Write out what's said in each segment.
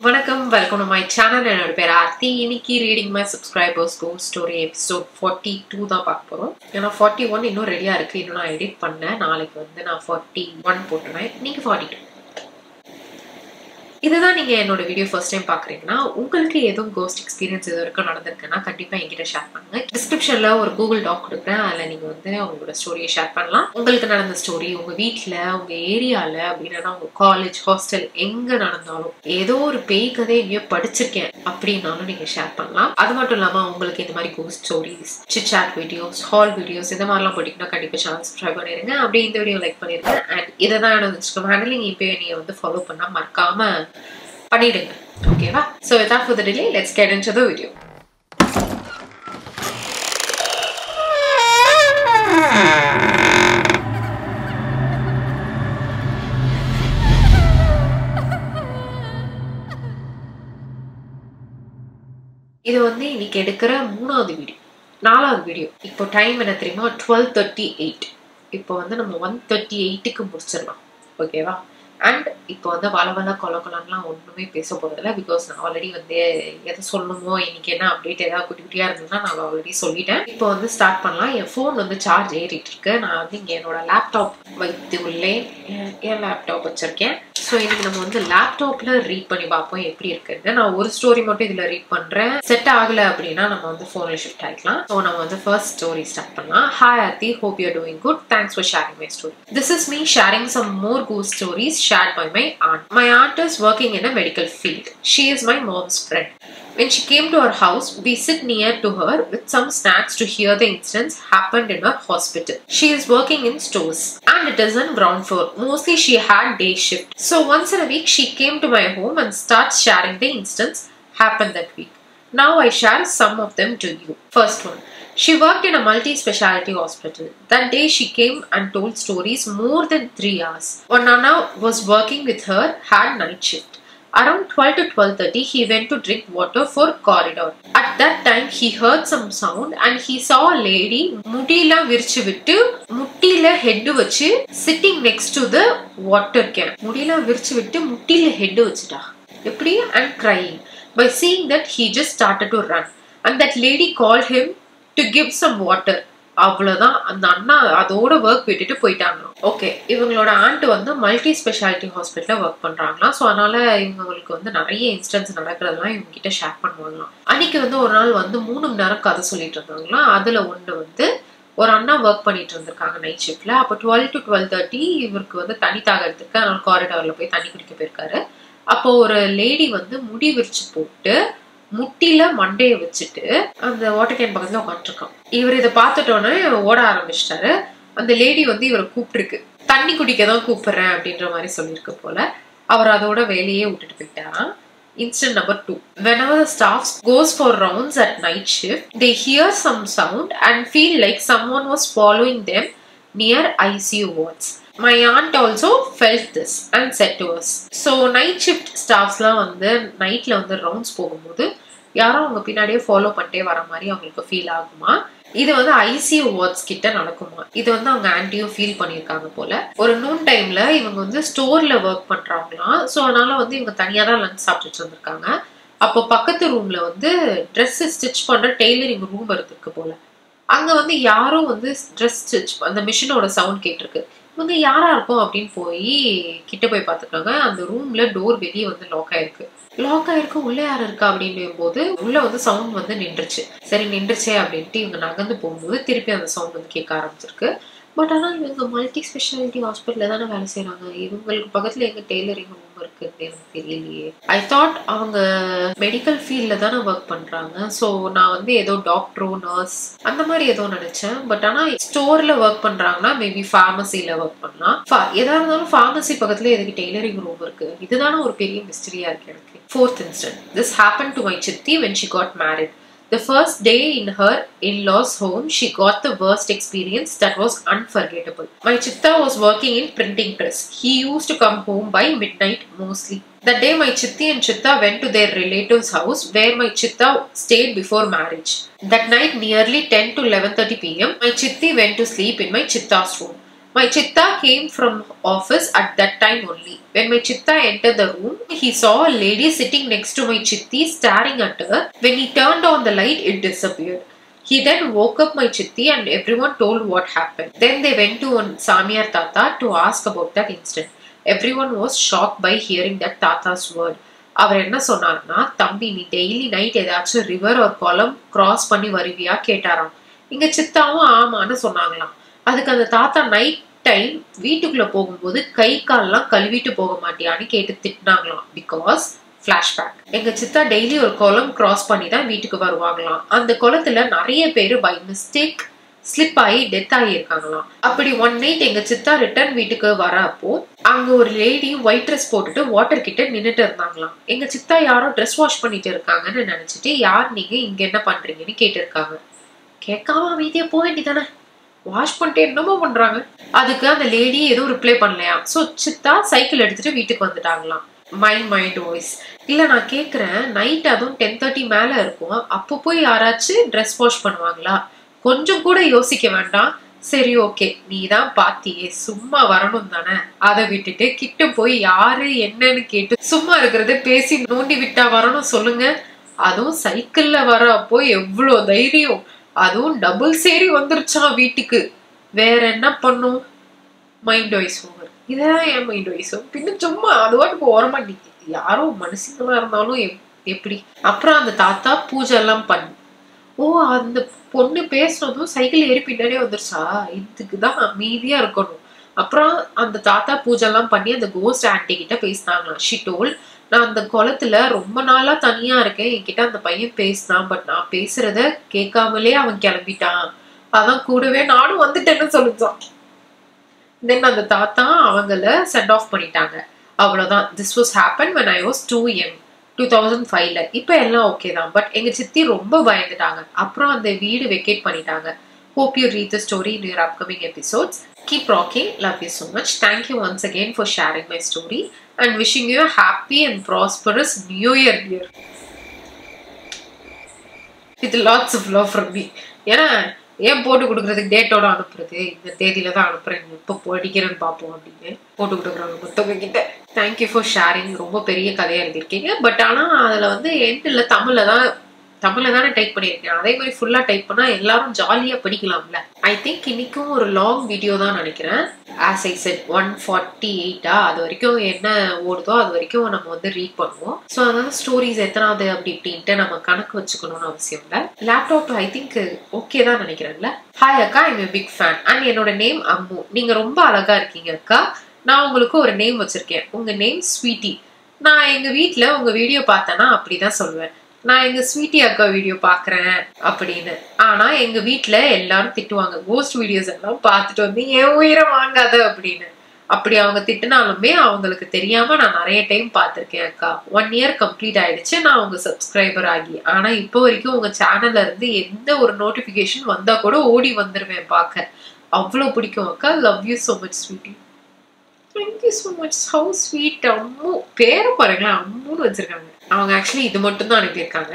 Welcome to my channel. என்னோட பேர் ஆர்த்தி. இன்னைக்கு reading my subscribers ghost story episode 42 தான் பார்க்க போறோம். ஏன்னா 41 இன்னும் ரெடியா இருக்கு. இன்னும் நான் எடிட் பண்ணேன். நாளைக்கு வந்து நான் 41 போட்டுறேன். இன்னைக்கு 42. இதுதான் நீங்க என்னோட வீடியோ ஃபர்ஸ்ட் டைம் பாக்குறீங்கன்னா உங்களுக்கு ஏதும் கோஸ்ட் எக்ஸ்பீரியன்ஸ் இது வரைக்கும் நடந்திருக்குன்னா கண்டிப்பா என்கிட்ட ஷேர் பண்ணுங்க. டிஸ்கிரிப்ஷன்ல ஒரு கூகுள் டாக் கொடுக்குறேன். அதுல நீங்க வந்து உங்களோட ஸ்டோரியை ஷேர் பண்ணலாம். உங்களுக்கு நடந்த ஸ்டோரி உங்க வீட்டுல உங்க ஏரியால அப்படின்னா உங்க காலேஜ் ஹாஸ்டல் எங்க நடந்தாலும் ஏதோ ஒரு பேய் கதை எங்கேயோ படிச்சிருக்கேன் அப்படின்னாலும் நீங்க ஷேர் பண்ணலாம். அது மட்டும் இல்லாம உங்களுக்கு இந்த மாதிரி ghost stories chit chat videos haul videos இந்த மாதிரிலாம் போட்டீங்கன்னா கண்டிப்பா சேனல் சப்ஸ்கிரைப் பண்ணிருங்க. அப்படியே இந்த வீடியோ லைக் பண்ணிருங்க. அண்ட் இதை தான் என்னோட இன்ஸ்டாகிராம் ஹேண்டில் நீங்க இப்போ நீங்க வந்து ஃபாலோ பண்ணா மறக்காம பண்ணிடுங்க. ஓகேவா? So without further delay, let's get into the video. இது வந்து இன்னைக்கு எடுக்கிற 3வது வீடியோ 4வது வீடியோ. இப்போ டைம் என்ன தெரியுமா? 12:38. இப்போ வந்து நம்ம 1:38க்கு முடிச்சிடலாம். ஓகேவா? அண்ட் இப்போ வந்து வளவல கொலகொலன்லாம் ஒன்றுமே பேச போகிறதில்ல. பிகாஸ் நான் ஆல்ரெடி வந்து எதை சொல்லணுமோ இன்னைக்கு என்ன அப்டேட் ஏதாவது குட்டி குட்டியாக இருந்ததுன்னா நான் ஆல்ரெடி சொல்லிட்டேன். இப்போ வந்து ஸ்டார்ட் பண்ணலாம். என் ஃபோன் வந்து சார்ஜ் ஏறிட்டு இருக்கு. நான் வந்து இங்கே என்னோட லேப்டாப் வைத்து உள்ளே என் லேப்டாப் வச்சிருக்கேன். ஸோ இன்னைக்கு நம்ம வந்து லேப்டாப்ல ரீட் பண்ணி பார்ப்போம் எப்படி இருக்குன்னு. நான் ஒரு ஸ்டோரி மட்டும் இதில் ரீட் பண்ணுறேன். செட் ஆகலை அப்படின்னா நம்ம வந்து ஃபோனில் ஷிஃப்ட் ஆகிக்கலாம். ஸோ நம்ம வந்து ஃபர்ஸ்ட் ஸ்டோரி ஸ்டார்ட் பண்ணலாம். Hi Aarthi, hope you are doing good. Thanks for sharing my story. This is me sharing some more ghost stories shared by my aunt. My aunt is working in a medical field. She is my mom's friend. When she came to our house, we sit near to her with some snacks to hear the incidents happened in her hospital. She is working in stores and it is on ground floor. Mostly she had day shift. So once in a week she came to my home and starts sharing the incidents happened that week. Now I share some of them to you. First one. She worked in a multi-speciality hospital. That day she came and told stories more than 3 hours. One Nana was working with her, had night shift. Around 12 to 12:30, he went to drink water for corridor. At that time, he heard some sound and he saw a lady mudila virchu vittu muttila head vachu sitting next to the water can. Mudila virchu vittu muttila head vachuda. Eppadi and crying. By seeing that, he just started to run. And that lady called him to give some water. அவ்வளோதான். அந்த அண்ணா அதோட work விட்டுட்டு போயிட்டாங்க. Okay, இவங்களோட and வந்து multi speciality ஹாஸ்பிட்டலில் work பண்ணுறாங்களாம். So அதனால இவங்களுக்கு வந்து நிறைய இன்சிடென்ட்ஸ் நடக்கிறதுலாம் இவங்க கிட்ட ஷேர் பண்ணுவாங்களாம். அன்னைக்கு வந்து ஒரு நாள் வந்து 3 மணி நேரம் கதை சொல்லிட்டு இருந்தாங்களாம். அதில் ஒன்று வந்து ஒரு அண்ணா ஒர்க் பண்ணிட்டு இருந்திருக்காங்க நைட் ஷிஃப்ட்ல. அப்போ 12 to 12:30 இவருக்கு வந்து தண்ணி தாகிறதுக்கு அதனால காரிடாரில் போய் தண்ணி குடிக்க போயிருக்காரு. அப்போ ஒரு லேடி வந்து முடி விரிச்சு போட்டு முட்டில மண்டைய வச்சுட்டு அந்த வாட்டர் கேன் பக்கத்துல உட்காந்துருக்கான். இவர் இதை பார்த்துட்டோன்னே ஓட ஆரம்பிச்சிட்டாரு. அந்த லேடி வந்து இவரை கூப்பிட்டுருக்கு. தண்ணி குடிக்க தான் கூப்பிடுறேன் அப்படின்ற மாதிரி சொல்லியிருக்கு போல. அவர் அதோட வேலையே விட்டுட்டு போயிட்டாராம். Incident number 2. Whenever the staff goes for rounds at night shift, they hear some sound and feel like someone was following them near ICU wards. My aunt also felt this and said to us. So night shift staffsலாம் வந்து நைட்ல வந்து rounds போகும்போது யாரோ அவங்க பின்னாடியே follow பண்ணிட்டே வர மாதிரி அவங்களுக்கு ஃபீல் ஆகுமா. இது வந்து ஐசியூ வார்ட்ஸ் கிட்ட நடக்குமா. இது வந்து அவங்க ஆன்டியும் ஃபீல் பண்ணியிருக்காங்க போல. ஒரு நூன் டைம்ல இவங்க வந்து ஸ்டோர்ல ஒர்க் பண்றாங்களாம். ஸோ அதனால வந்து இவங்க தனியாக தான் லஞ்ச் சாப்பிட்டுட்டு இருந்திருக்காங்க. அப்போ பக்கத்து ரூம்ல வந்து ட்ரெஸ் ஸ்டிச் பண்ற டெய்லரிங் ரூம் இருந்திருக்கு போல. அங்க வந்து யாரோ வந்து ட்ரெஸ் ஸ்டிச் அந்த மிஷினோட சவுண்ட் கேட்டிருக்கு. இவங்க யாரா இருக்கும் அப்படின்னு போய் கிட்ட போய் பார்த்துருக்காங்க. அந்த ரூம்ல டோர் வெளியே வந்து லாக் ஆயிருக்கு. உள்ள யாரு இருக்கா அப்படின்னும் போது உள்ள வந்து சவுண்ட் வந்து நின்றுச்சு. சரி நின்றுச்சே அப்படின்ட்டு இவங்க நகர்ந்து போகும்போது திருப்பி அந்த சவுண்ட் வந்து கேட்க ஆரம்பிச்சிருக்கு. பட் ஆனால் இவங்க மல்டி ஸ்பெஷாலிட்டி ஹாஸ்பிட்டலில் தானே வேலை செய்கிறாங்க. இவங்களுக்கு பக்கத்தில் எங்க டெய்லரிங் ரூம் இருக்குன்னு எனக்கு தெரியலையே. ஐ தாட் அவங்க மெடிக்கல் ஃபீல்டில் தானே ஒர்க் பண்ணுறாங்க. ஸோ நான் வந்து ஏதோ டாக்டரோ நர்ஸ் அந்த மாதிரி ஏதோ நினச்சேன். பட் ஆனால் ஸ்டோரில் ஒர்க் பண்ணுறாங்கன்னா மேபி ஃபார்மசியில் ஒர்க் பண்ணலாம். எதாக இருந்தாலும் ஃபார்மசி பக்கத்தில் எதுக்கு டெய்லரிங் ரூம் இருக்கு? இதுதானே ஒரு பெரிய மிஸ்டரியா இருக்கு எனக்கு. Fourth incident. This happened to my chitti when she got married. The first day in her in-laws' home, she got the worst experience that was unforgettable. My chitta was working in printing press. He used to come home by midnight mostly. That day, my chitti and chitta went to their relative's house where my chitta stayed before marriage. That night, nearly 10 to 11:30 p.m., my chitti went to sleep in my chitta's room. My chitta came from office at that time only. When my chitta entered the room, he saw a lady sitting next to my chitti staring at her. When he turned on the light, it disappeared. He then woke up my chitti and everyone told what happened. Then they went to one Samiyar Tata to ask about that incident. Everyone was shocked by hearing that Tata's word. அவர் என்ன சொன்னார்னா, தம்பி நீ daily night ஏதாச்சும் river ஒரு குளம் cross பண்ணி வருவியா கேட்டாராம். இங்க சித்தாவும் ஆமான்னு சொன்னாங்களாம். அதுக்கு அந்த தாத்தா நைட் டைம் வீட்டுக்குள்ள போகும்போது கை கால்லாம் கழுவிட்டு போக மாட்டியான்னு கேட்டு திட்டினாங்களாம். பிகாஸ் ஃபிளாஷ்பேக், எங்க சித்தா டெய்லி ஒரு குளம் கிராஸ் பண்ணி தான் வீட்டுக்கு வருவாங்களாம். அந்த குளத்துல நிறைய பேரு பை மிஸ்டேக் ஸ்லிப் ஆகி டெத் ஆகியிருக்காங்களாம். அப்படி ஒன் நைட் எங்க சித்தா ரிட்டர்ன் வீட்டுக்கு வரப்போ அங்க ஒரு லேடி ஒயிட் ட்ரெஸ் போட்டுட்டு வாட்டர் கிட்ட நின்னுட்டு இருந்தாங்களாம். எங்க சித்தா யாரோ ட்ரெஸ் வாஷ் பண்ணிட்டு இருக்காங்கன்னு நினைச்சிட்டு யார் நீங்க இங்க என்ன பண்றீங்கன்னு கேட்டிருக்காங்க. கேட்காம அமைதியா போக வேண்டியதானே, வாஷ் பண்ணிட்டு என்னமோ பண்றாங்க. அதுக்கு அந்த லேடி எதுவும் ரிப்ளை பண்ணலையா. சோ சித்தா சைக்கிள் எடுத்துட்டு வீட்டுக்கு வந்துட்டாங்களாம். மைண்ட் வாய்ஸ், இல்ல நான் கேக்குறேன், நைட் அதுவும் 10:30 மேல இருக்கும், அப்போ போய் யாராச்சும் ட்ரெஸ் வாஷ் பண்ணுவாங்களா? கொஞ்சம் கூட யோசிக்க வேண்டாம். சரி ஓகே நீ தான் பாத்தியே, சும்மா வரணும் தானே, அதை விட்டுட்டு கிட்ட போய் யாரு என்னன்னு கேட்டு சும்மா இருக்கிறத பேசி நோண்டி விட்டா வரணும் சொல்லுங்க. அதுவும் சைக்கிள்ல வர அப்போ எவ்வளவு தைரியம், அதுவும் டபுள் சேரி வந்துருச்சான் வீட்டுக்கு. வேற என்ன பண்ணும்? Mind voice over. இதான் என் மைண்ட் வாய்ஸும் பின்ன சும்மா அது வாட்டுக்கு ஓரமா நிக்க, யாரோ மனுஷங்களா இருந்தாலும் எப்படி. அப்புறம் அந்த தாத்தா பூஜை எல்லாம் பண்ணு. ஓ அந்த பொண்ணு பேசுனதும் சைக்கிள் ஏறி பின்னாடியே வந்துருச்சா, இதுக்குதான் அமைதியா இருக்கணும். அப்புறம் அந்த தாத்தா பூஜை எல்லாம் பண்ணி அந்த கோஸ்ட் ஆன்டி கிட்ட பேசினாங்களாம். ஷி டோல்ட், நான் அந்த குளத்துல ரொம்ப நாளா தனியா இருக்கேன், என்கிட்ட அந்த பையன் பேசினான், பட் நான் பேசுறத கேட்காமலே அவன் கிளம்பிட்டான், அதான் கூடவே நானும் வந்துட்டேன்னு சொல்லிச்சான். தென் அந்த தாத்தா அவங்கள செட் ஆஃப் பண்ணிட்டாங்க. அவ்வளவுதான். This was happen when I was 2 young 2005ல. இப்ப எல்லாம் ஓகே தான். பட் எங்க சித்தி ரொம்ப பயந்துட்டாங்க. அப்புறம் அந்த வீடு வெக்கேட் பண்ணிட்டாங்க. Hope you read the story in your upcoming episodes. Keep rocking. Love you so much. Thank you once again for sharing my story and wishing you a happy and prosperous New Year dear. With lots of love from me. ஏன்னா ஏன் போட்டு கொடுக்கறதுக்கு டேட்டோட அனுப்புறது, இந்த தேதியில தான் அனுப்புறேன், எப்போ படிக்கிறேன்னு பார்ப்போம் அப்படின்னு போட்டு கொடுக்குறாங்க மொத்தவங்க கிட்ட. Thank you for sharing. ரொம்ப பெரிய கதையா எழுதியிருக்கீங்க. பட் ஆனா அதுல வந்து எண்டில் தமிழ்ல தானே டைப் பண்ணியிருக்கேன். அதே மாதிரி ஃபுல்லா டைப் பண்ணா எல்லாரும் ஜாலியா படிக்கலாம்ல. ஐ திங்க் இன்னைக்கும் ஒரு லாங் வீடியோ தான் நினைக்கிறேன். ஆஸ் ஐ செட் 148 அது வரைக்கும் என்ன ஓடுதோ அது வரைக்கும் நம்ம வந்து ரீட் பண்ணுவோம். ஸோ அதனால ஸ்டோரிஸ் எத்தனாவது அப்படி இப்படின்ட்டு நம்ம கணக்கு வச்சுக்கணும்னு அவசியம் இல்லை. லேப்டாப் ஐ திங்க் ஓகே தான் நினைக்கிறேன்ல. ஹாய் அக்கா, I'm a big fan and என்னோட நேம் அம்மு. நீங்க ரொம்ப அழகா இருக்கீங்க அக்கா. நான் உங்களுக்கு ஒரு நேம் வச்சிருக்கேன், உங்க நேம் ஸ்வீட்டி. நான் எங்க வீட்டுல உங்க வீடியோ பார்த்தேன்னா அப்படிதான் சொல்லுவேன், நான் எங்க ஸ்வீட்டி அக்கா வீடியோ பாக்குறேன் அப்படின்னு. ஆனா எங்க வீட்டுல எல்லாரும் திட்டுவாங்க, கோஸ்ட் வீடியோஸ் எல்லாம் பார்த்துட்டு வந்து என் உயிரை வாங்காத அப்படின்னு. அப்படி அவங்க திட்டுனாலுமே அவங்களுக்கு தெரியாம நான் நிறைய டைம் பார்த்திருக்கேன் அக்கா. 1 year கம்ப்ளீட் ஆயிடுச்சு நான் உங்க சப்ஸ்கிரைபர் ஆகி. ஆனா இப்போ வரைக்கும் உங்க சேனல்ல இருந்து எந்த ஒரு நோட்டிபிகேஷன் வந்தா கூட ஓடி வந்துருவேன் பார்க்க. அவ்வளவு பிடிக்கும் அக்கா. Love you so much sweetie. Thank you so much. How sweet. Ammu பேரை பாருங்களேன், அம்முன்னு வச்சிருக்காங்க. அவங்க ஆக்சுவலி இது மட்டும் தான் அனுப்பியிருக்காங்க.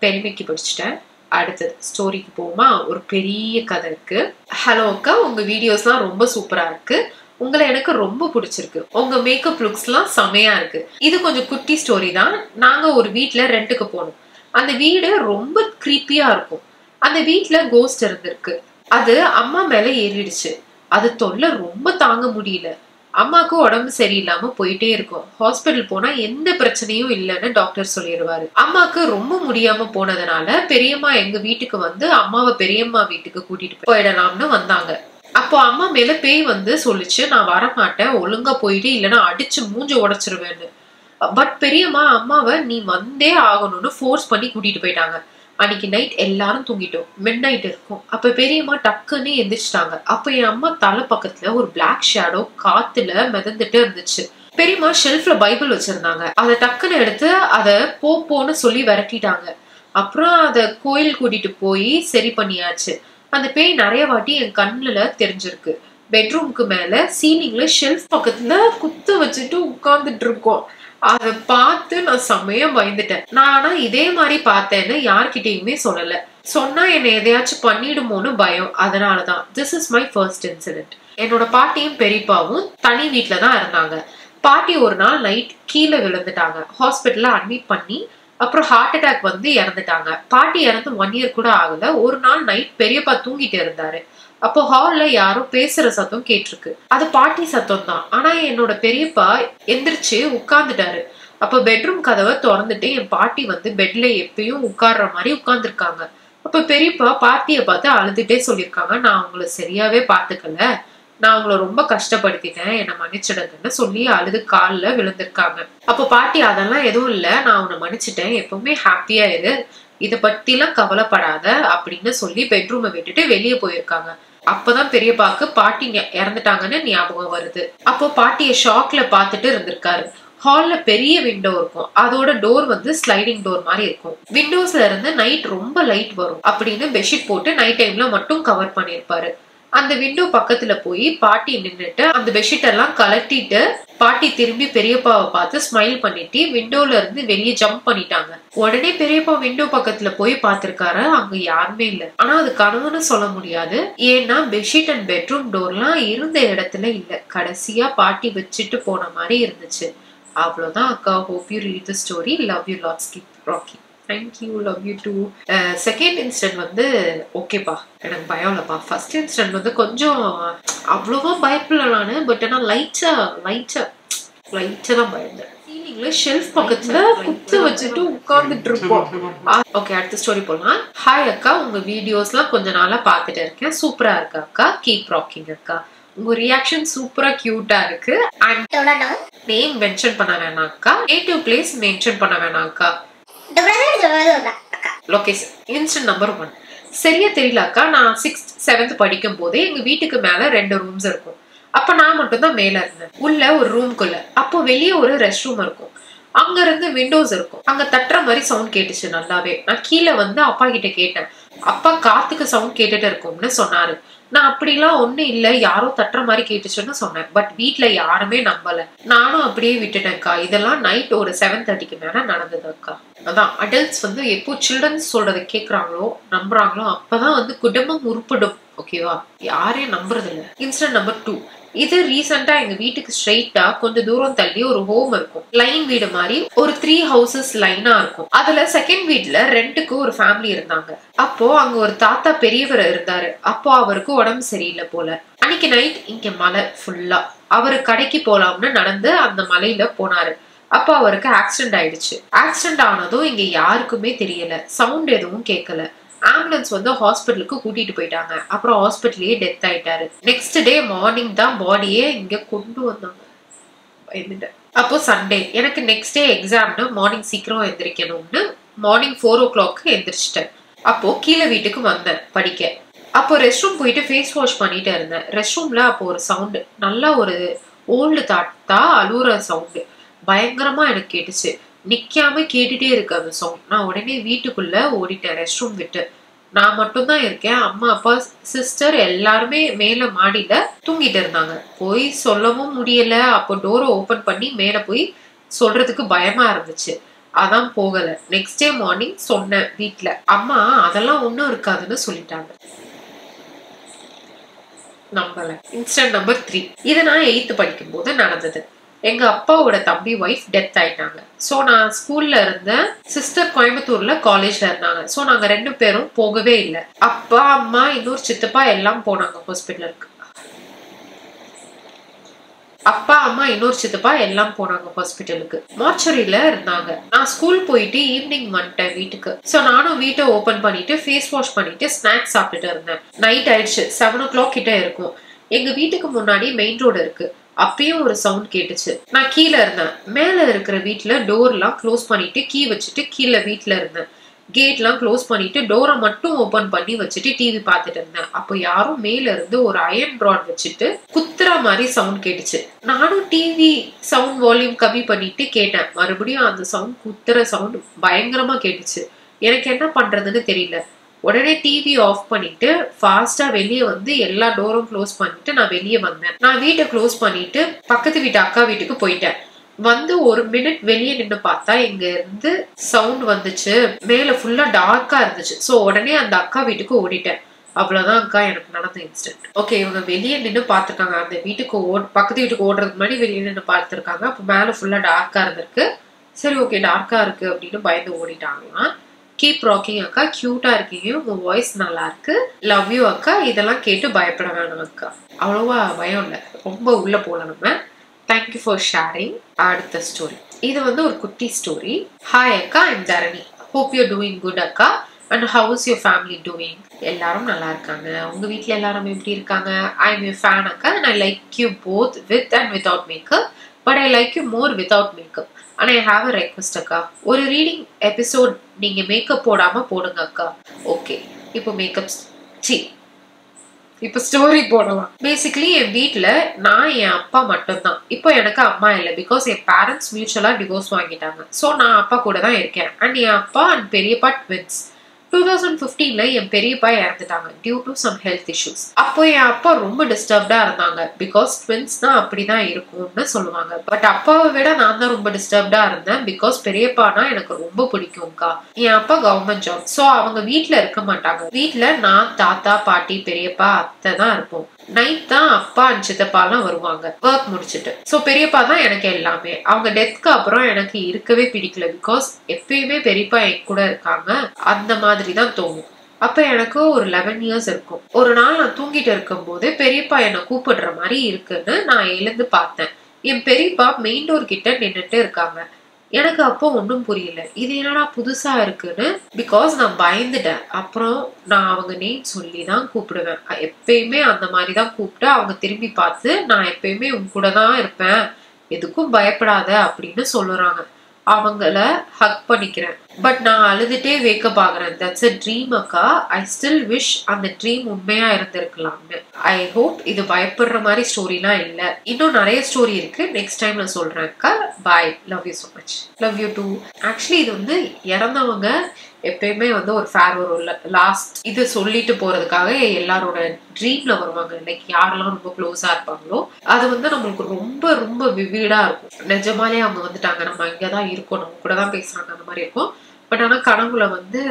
பெருமைக்கு படிச்சுட்டேன். அடுத்தது ஸ்டோரிக்கு போமா. ஒரு பெரிய கதை இருக்கு. ஹலோ அக்கா, உங்க வீடியோஸ்லாம் ரொம்ப சூப்பரா இருக்கு, உங்களை எனக்கு ரொம்ப பிடிச்சிருக்கு, உங்க மேக்கப் லுக்ஸ்லாம் செமையா இருக்கு. இது கொஞ்சம் குட்டி ஸ்டோரி தான். நாங்க ஒரு வீட்டுல ரெண்டுக்கு போனோம். அந்த வீடு ரொம்ப கிரீப்பியா இருக்கும். அந்த வீட்டுல கோஸ்ட் இருந்திருக்கு. அது அம்மா மேல ஏறிடுச்சு. அது தொல்லை ரொம்ப தாங்க முடியல. அம்மாவுக்கு உடம்பு சரியில்லாம போயிட்டே இருக்கும். ஹாஸ்பிட்டல் போனா எந்த பிரச்சனையும் இல்லைன்னு டாக்டர் சொல்லிடுவாரு. அம்மாவுக்கு ரொம்ப முடியாம போனதுனால பெரியம்மா எங்க வீட்டுக்கு வந்து அம்மாவை பெரியம்மா வீட்டுக்கு கூட்டிட்டு போயிடலாம்னு வந்தாங்க. அப்போ அம்மா மேல பேய் வந்து சொல்லிச்சு, நான் வரமாட்டேன், ஒழுங்கா போயிட்டு இல்லைன்னா அடிச்சு மூஞ்ச உடைச்சிருவேன்னு. பட் பெரியம்மா அம்மாவை நீ வந்தே ஆகணும்னு ஃபோர்ஸ் பண்ணி கூட்டிட்டு போயிட்டாங்க. அன்னைக்கு நைட் எல்லாரும் தூங்கிட்டோம். மிட் நைட் இருக்கும். அப்ப பெரியம்மா டக்குன்னு எந்திரிச்சிட்டாங்க. அப்ப என் அம்மா தலை பக்கத்துல ஒரு பிளாக் ஷேடோ காத்துல மிதந்துட்டு இருந்துச்சு. பெரியம்மா ஷெல்ஃப்ல பைபிள் வச்சிருந்தாங்க. அதை டக்குன்னு எடுத்து அதை போன்னு சொல்லி விரட்டிட்டாங்க. அப்புறம் அதை கோயில் கூட்டிட்டு போய் சரி பண்ணியாச்சு. அந்த பேய் நிறைய வாட்டி என் கண்ணுல தெரிஞ்சிருக்கு. பெட்ரூம்க்கு மேல சீலிங்ல ஷெல்ஃப் பக்கத்துல குத்து வச்சுட்டு உட்கார்ந்துட்டு இருக்கோம். அதை பார்த்து நான் செம்மையா பயந்துட்டேன். நான் ஆனா இதே மாதிரி பார்த்தேன்னு யார்கிட்டயுமே சொல்லல. சொன்னா என்னை எதையாச்சும் பண்ணிடுமோன்னு பயம். அதனாலதான் this is my first incident. என்னோட பாட்டியும் பெரியப்பாவும் தனி வீட்டுல தான் இருந்தாங்க. பாட்டி ஒரு நாள் நைட் கீழே விழுந்துட்டாங்க. ஹாஸ்பிட்டல்ல அட்மிட் பண்ணி அப்புறம் ஹார்ட் அட்டாக் வந்து இறந்துட்டாங்க. பாட்டி இறந்து 1 year கூட ஆகல. ஒரு நாள் நைட் பெரியப்பா தூங்கிட்டு இருந்தாரு. அப்போ ஹால்ல யாரோ பேசுற சத்தம் கேட்டிருக்கு. அது பாட்டி சத்தம் தான். ஆனா என்னோட பெரியப்பா எந்திரிச்சு உட்கார்ந்துட்டாரு. அப்ப பெட்ரூம் கதவை திறந்துட்டு என் பாட்டி வந்து பெட்ல எப்பயும் உட்கார்ற மாதிரி உட்கார்ந்துருக்காங்க. அப்ப பெரியப்பா பாட்டிய பார்த்து அழுதுட்டே சொல்லியிருக்காங்க, நான் அவங்கள சரியாவே பாத்துக்கல, நான் அவங்கள ரொம்ப கஷ்டப்படுத்திட்டேன், என்னை மன்னிச்சிடுங்கன்னு சொல்லி அழுது கால்ல விழுந்திருக்காங்க. அப்ப பாட்டி அதெல்லாம் எதுவும் இல்ல, நான் அவனை மன்னிச்சிட்டேன், எப்பவுமே ஹாப்பியா இரு, இத பத்தி எல்லாம் கவலைப்படாத அப்படின்னு சொல்லி பெட்ரூமை விட்டுட்டு வெளியே போயிருக்காங்க. அப்பதான் பெரியப்பாக்கு பாட்டி இறந்துட்டாங்கன்னு ஞாபகம் வருது. அப்போ பாட்டிய ஷாக்ல பாத்துட்டு இருந்திருக்காரு. ஹால்ல பெரிய விண்டோ இருக்கும். அதோட டோர் வந்து ஸ்லைடிங் டோர் மாதிரி இருக்கும். விண்டோஸ்ல இருந்து நைட் ரொம்ப லைட் வரும் அப்படின்னு பெட்ஷீட் போட்டு நைட் டைம்ல மட்டும் கவர் பண்ணிருப்பாரு. அந்த விண்டோ பக்கத்துல போய் பாட்டி நின்னுட்டு அந்த பெட்ஷீட் எல்லாம் கலட்டிட்டு பாட்டி திரும்பி பெரியப்பாவை பார்த்து ஸ்மைல் பண்ணிட்டு விண்டோல இருந்து வெளியே ஜம்ப் பண்ணிட்டாங்க. உடனே பெரியப்பா விண்டோ பக்கத்துல போய் பாத்திருக்காரு. அங்க யாருமே இல்ல. ஆனா அது கனவுன்னு சொல்ல முடியாது. ஏன்னா பெட்ஷீட் அண்ட் பெட்ரூம் டோர்லாம் இருந்த இடத்துல இல்ல. கடைசியா பாட்டி வச்சுட்டு போன மாதிரி இருந்துச்சு. அவ்வளவுதான் அக்கா. Hope you read the story. Love you lots. Keep rocking. Thank you. Love you too. Second incident வந்து ஓகேப்பா, எனக்கு பயம் இல்லப்பா. ஃபர்ஸ்ட் இன்சிடென்ட் வந்து கொஞ்சம் அவ்வளவா பயப்படல நானு. பட் ஆனா லைட்டா தான் பயந்தேன். சீலிங்ல ஷெல்ஃப் பக்கத்துல குத்து வச்சுட்டு உட்கார்ந்துட்டு இருப்போம். ஓகே, அடுத்த ஸ்டோரி போலாம். ஹாய் அக்கா, உங்க வீடியோஸ்லாம் கொஞ்ச நாளா பாத்துட்டு இருக்கேன். சூப்பரா இருக்கு அக்கா. கீப் ராக்கிங் அக்கா. உங்க ரியாக்ஷன் சூப்பரா கியூட்டா இருக்கு. அண்ட் நேம் மென்ஷன் பண்ண வேணாம் அக்கா. நேட்டிவ் பிளேஸ் மென்ஷன் பண்ண வேணாம் அக்கா. Location incident number 1. சரியா தெரியல அக்கா. நான் 6th 7th படிக்கும் போதே எங்க வீட்டுக்கு மேல 2 ரூம்ஸ் இருக்கும். அப்ப நான் மட்டும் தான் மேல இருந்தேன். உள்ள ஒரு ரூம்குள்ள. அப்போ வெளியே ஒரு ரெஸ்ட் ரூம் இருக்கும். அங்க இருந்து விண்டோஸ் இருக்கும். அங்க தட்டுற மாதிரி சவுண்ட் கேட்டுச்சு நல்லாவே. நான் கீழே வந்து அப்பா கிட்ட கேட்டேன். அப்பா காத்துக்கு சவுண்ட் கேட்டுட்டு இருக்கும்னு சொன்னாரு. நான் அப்படிலாம் ஒண்ணு இல்ல, யாரோ தட்டுற மாதிரி கேட்டுச்சுன்னு சொன்னேன். பட் வீட்டுல யாருமே நம்பல. நானும் அப்படியே விட்டுட்டேன்க்கா. இதெல்லாம் நைட் ஒரு 7:30க்கு மேல நடந்தது அக்கா. அதான் அடல்ட்ஸ் வந்து எப்போ சில்ட்ரன்ஸ் சொல்றதை கேக்குறாங்களோ நம்புறாங்களோ அப்பதான் வந்து குடும்பம் உருப்படும். ஓகேவா? யாரையும் நம்புறது இல்ல. Incident number 2. இது ரீசெண்டா எங்க வீட்டுக்கு ஸ்ட்ரெயிட்டா கொஞ்சம் தூரம் தள்ளி ஒரு ஹோம் இருக்கும். லைன் வீடு மாதிரி ஒரு 3 houses லைனா இருக்கும். அதுல செகண்ட் வீட்ல ரெண்டுக்கு ஒரு ஃபேமிலி இருந்தாங்க. அப்போ அங்க ஒரு தாத்தா பெரியவர் இருந்தாரு. அப்போ அவருக்கு உடம்பு சரியில்லை போல. அன்னைக்கு நைட் இங்க மழை ஃபுல்லா. அவரு கடைக்கு போலாம்னு நடந்து அந்த மலையில போனாரு. அப்போ அவருக்கு ஆக்சிடென்ட் ஆயிடுச்சு. ஆக்சிடென்ட் ஆனதும் இங்க யாருக்குமே தெரியல. சவுண்ட் எதுவும் கேட்கல. ஆம்புலன்ஸ் வந்து ஹாஸ்பிட்டலுக்கு கூட்டிட்டு போயிட்டாங்க. அப்புறம் ஹாஸ்பிட்டலே டெத் ஆயிட்டாரு. நெக்ஸ்ட் டே மார்னிங் தான் பாடியே இங்க கொண்டு வந்தாங்க. அப்போ சண்டே. எனக்கு நெக்ஸ்ட் டே எக்ஸாம்னு மார்னிங் சீக்கிரம் எந்திரிக்கணும்னு மார்னிங் 4 o'clock எந்திரிச்சிட்டேன். அப்போ கீழே வீட்டுக்கு வந்தேன் படிக்க. அப்போ ரெஸ்ட் ரூம் போயிட்டு ஃபேஸ் வாஷ் பண்ணிட்டு இருந்தேன். ரெஸ்ட் ரூம்ல அப்போ ஒரு சவுண்டு, நல்லா ஒரு ஓல்டு தாத்தா அழுவுற சவுண்டு பயங்கரமா எனக்கு கேட்டுச்சு. நிக்காம கேட்டுட்டே இருக்கு அந்த சவுண்ட். நான் உடனே வீட்டுக்குள்ள ஓடிட்டேன் ரெஸ்ட் ரூம் விட்டு. நான் மட்டும்தான் இருக்கேன். அம்மா அப்பா சிஸ்டர் எல்லாருமே மேல மாடியில தூங்கிட்டு இருந்தாங்க. போய் சொல்லவும் முடியல. அப்போ டோரை ஓபன் பண்ணி மேல போய் சொல்றதுக்கு பயமா இருந்துச்சு. அதான் போகல. நெக்ஸ்ட் டே மார்னிங் சொன்னேன் வீட்டுல. அம்மா அதெல்லாம் ஒண்ணும் இருக்காதுன்னு சொல்லிட்டாங்க. நம்பல. Incident number 3. இது நான் 8th படிக்கும் போது நடந்தது. எங்க அப்பாவோட தம்பி ஒய்ஃப் டெத் ஆயிட்டாங்க. சோ நான் ஸ்கூல்ல இருந்தேன். சிஸ்டர் கோயம்புத்தூர்ல காலேஜ்ல இருந்தாங்க. சோ நாங்க 2 பேரும் போகவே இல்லை. அப்பா அம்மா இன்னொரு சித்தப்பா எல்லாம் போனாங்க ஹாஸ்பிட்டலுக்கு. மார்ச்சரியில இருந்தாங்க. நான் ஸ்கூல் போயிட்டு ஈவினிங் வந்துட்டேன் வீட்டுக்கு. சோ நானும் வீட்டை ஓபன் பண்ணிட்டு ஃபேஸ் வாஷ் பண்ணிட்டு ஸ்நாக்ஸ் சாப்பிட்டுட்டு இருந்தேன். நைட் ஆயிடுச்சு. 7 o'clock கிட்ட இருக்கும். எங்க வீட்டுக்கு முன்னாடி மெயின் ரோடு இருக்கு. அப்பயும் ஒரு சவுண்ட் கேட்டுச்சு. நான் கீழே இருந்தேன். மேல இருக்கிற வீட்டுல டோர் எல்லாம் க்ளோஸ் பண்ணிட்டு கீ வச்சுட்டு கீழே வீட்டுல இருந்தேன். கேட் எல்லாம் க்ளோஸ் பண்ணிட்டு டோரை மட்டும் ஓபன் பண்ணி வச்சுட்டு டிவி பார்த்துட்டு இருந்தேன். அப்போ யாரும் மேல இருந்து ஒரு அயன் ராட் வச்சுட்டு குத்துற மாதிரி சவுண்ட் கேட்டுச்சு. நானும் டிவி சவுண்ட் வால்யூம் கம்மி பண்ணிட்டு கேட்டேன். மறுபடியும் அந்த சவுண்ட் குத்துற சவுண்ட் பயங்கரமா கேட்டுச்சு. எனக்கு என்ன பண்றதுன்னு தெரியல. உடனே டிவி ஆஃப் பண்ணிட்டு ஃபாஸ்டா வெளியே வந்து எல்லா டோரும் க்ளோஸ் பண்ணிட்டு நான் வெளியே வந்தேன். நான் வீட்டை க்ளோஸ் பண்ணிட்டு பக்கத்து வீட்டு அக்கா வீட்டுக்கு போயிட்டேன். வந்து 1 minute வெளியே நின்று பார்த்தா இங்க இருந்து சவுண்ட் வந்துச்சு. மேல ஃபுல்லா டார்க்கா இருந்துச்சு. சோ உடனே அந்த அக்கா வீட்டுக்கு ஓடிட்டேன். அவ்வளவுதான் அக்கா எனக்கு நடந்த இன்சிடென்ட். ஓகே, இவங்க வெளியே நின்று பார்த்துருக்காங்க. அந்த வீட்டுக்கு பக்கத்து வீட்டுக்கு ஓடுறதுக்கு முன்னாடி வெளியே நின்று பார்த்துருக்காங்க. அப்போ மேலே ஃபுல்லா டார்க்கா இருந்திருக்கு. சரி ஓகே டார்க்கா இருக்கு அப்படின்னு பயந்து ஓடிட்டாங்களாம். கீப் ராக்கிங் அக்கா, கியூட்டா இருக்கீங்க, உங்க வாய்ஸ் நல்லா இருக்கு, லவ் யூ அக்கா, இதெல்லாம் கேட்டு பயப்பட வேணாம் அக்கா. அவ்வளவா பயம் இல்லை, ரொம்ப உள்ள போல நம்ம. Thank you for sharing. அடுத்த ஸ்டோரி, இது வந்து ஒரு குட்டி ஸ்டோரி. ஹாய் அக்கா, I'm Dharani, hope you doing good அக்கா and how is your family doing? எல்லாரும் நல்லா இருக்காங்க. உங்க வீட்டுல எல்லாரும் எப்படி இருக்காங்க? ஐ எம் யுவர் ஃபேன் அக்கா and I like you both with and without makeup, but I like you more without makeup and I have a request அக்கா. ஒரு ரீடிங் எபிசோட் நீங்க மேக்கப் போடாம போடுங்க அக்கா. ஓகே, இப்போ மேக்கப் இப்போ ஸ்டோரி போடலாம். பேசிக்கலி என் வீட்டுல நான் என் அப்பா மட்டும்தான். இப்போ எனக்கு அம்மா இல்லை, பிகாஸ் என் பேரண்ட்ஸ் மியூச்சுவலா டிவோர்ஸ் வாங்கிட்டாங்க. ஸோ நான் அப்பா கூட தான் இருக்கேன். அண்ட் என் அப்பா அண்ட் பெரியப்பா ட்வின்ஸ். 2015 என் பெரியப்பா இறந்துட்டாங்க due to some health issues. அப்போ என் அப்பா ரொம்ப டிஸ்டர்ப்டா இருந்தாங்க, பிகாஸ் ட்வின்ஸ் தான் அப்படிதான் இருக்கும்னு சொல்லுவாங்க. பட் அப்பாவை விட நான் தான் ரொம்ப டிஸ்டர்ப்டா இருந்தேன், பிகாஸ் பெரியப்பானா எனக்கு ரொம்ப பிடிக்கும்க்கா. என் அப்பா கவர்மெண்ட் ஜாப், ஸோ அவங்க வீட்டுல இருக்க மாட்டாங்க. வீட்டுல நான், தாத்தா, பாட்டி, பெரியப்பா, அத்தை தான் இருப்போம். நைட் தான் அப்பா அண்ட் சித்தப்பாலாம் வருவாங்க ஒர்க் முடிச்சுட்டு. ஸோ பெரியப்பா தான் எனக்கு எல்லாமே. அவங்க டெத்க்கு அப்புறம் எனக்கு இருக்கவே பிடிக்கல, பிகாஸ் எப்பயுமே பெரியப்பா என் கூட இருக்காங்க அந்த மாதிரி தான் தோணும். அப்ப எனக்கு ஒரு 11 இயர்ஸ் இருக்கும். ஒரு நாள் நான் தூங்கிட்டு இருக்கும் போது பெரியப்பா என்னை கூப்பிடுற மாதிரி இருக்குன்னு நான் எழுந்து பார்த்தேன். என் பெரியப்பா மெயின் டோர் கிட்ட நின்றுட்டு இருக்காங்க. எனக்கு அப்போ ஒன்றும் புரியல, இது என்னடா புதுசா இருக்குன்னு. பிகாஸ் நான் பயந்துட்டேன். அப்புறம் நான் அவங்க நேம் சொல்லி தான் கூப்பிடுவேன். எப்பயுமே அந்த மாதிரி தான் கூப்பிட்டு அவங்க திரும்பி பார்த்து நான் எப்பயுமே உன் கூட தான் இருப்பேன், எதுக்கும் பயப்படாத அப்படின்னு சொல்லுறாங்க. அவங்கள ஹக் பண்ணிக்கிறேன். பட் நான் அழுதுட்டே வேக்கப் ஆகுறேன். தட்ஸ் அ ட்ரீம் அக்கா, ஐ ஸ்டில் விஷ் அந்த ட்ரீம் உண்மையா இருந்திருக்கலாம்னு. ஐ ஹோப் இது பயப்படுற மாதிரி ஸ்டோரிலாம் இல்லை. இன்னும் நிறைய ஸ்டோரி இருக்கு, நெக்ஸ்ட் டைம் நான் சொல்றேன் அக்கா. Bye, love you so much. Love you too. Actually இது வந்து இறந்தவங்க எப்பயுமே வந்து ஒரு ஃபேர் ஒரு லாஸ்ட் இது சொல்லிட்டு போறதுக்காக எல்லாரோட ட்ரீம்ல வருவாங்க. லைக் யாரெல்லாம் ரொம்ப க்ளோஸா இருப்பாங்களோ அது வந்து நம்மளுக்கு ரொம்ப ரொம்ப விவிடா இருக்கும். நிஜமாலே அவங்க வந்துட்டாங்க, நம்ம இங்கதான் இருக்கோம், நம்ம கூட தான் பேசுறாங்க, அந்த மாதிரி இருக்கும். பட் ஆனா கனவுல வந்து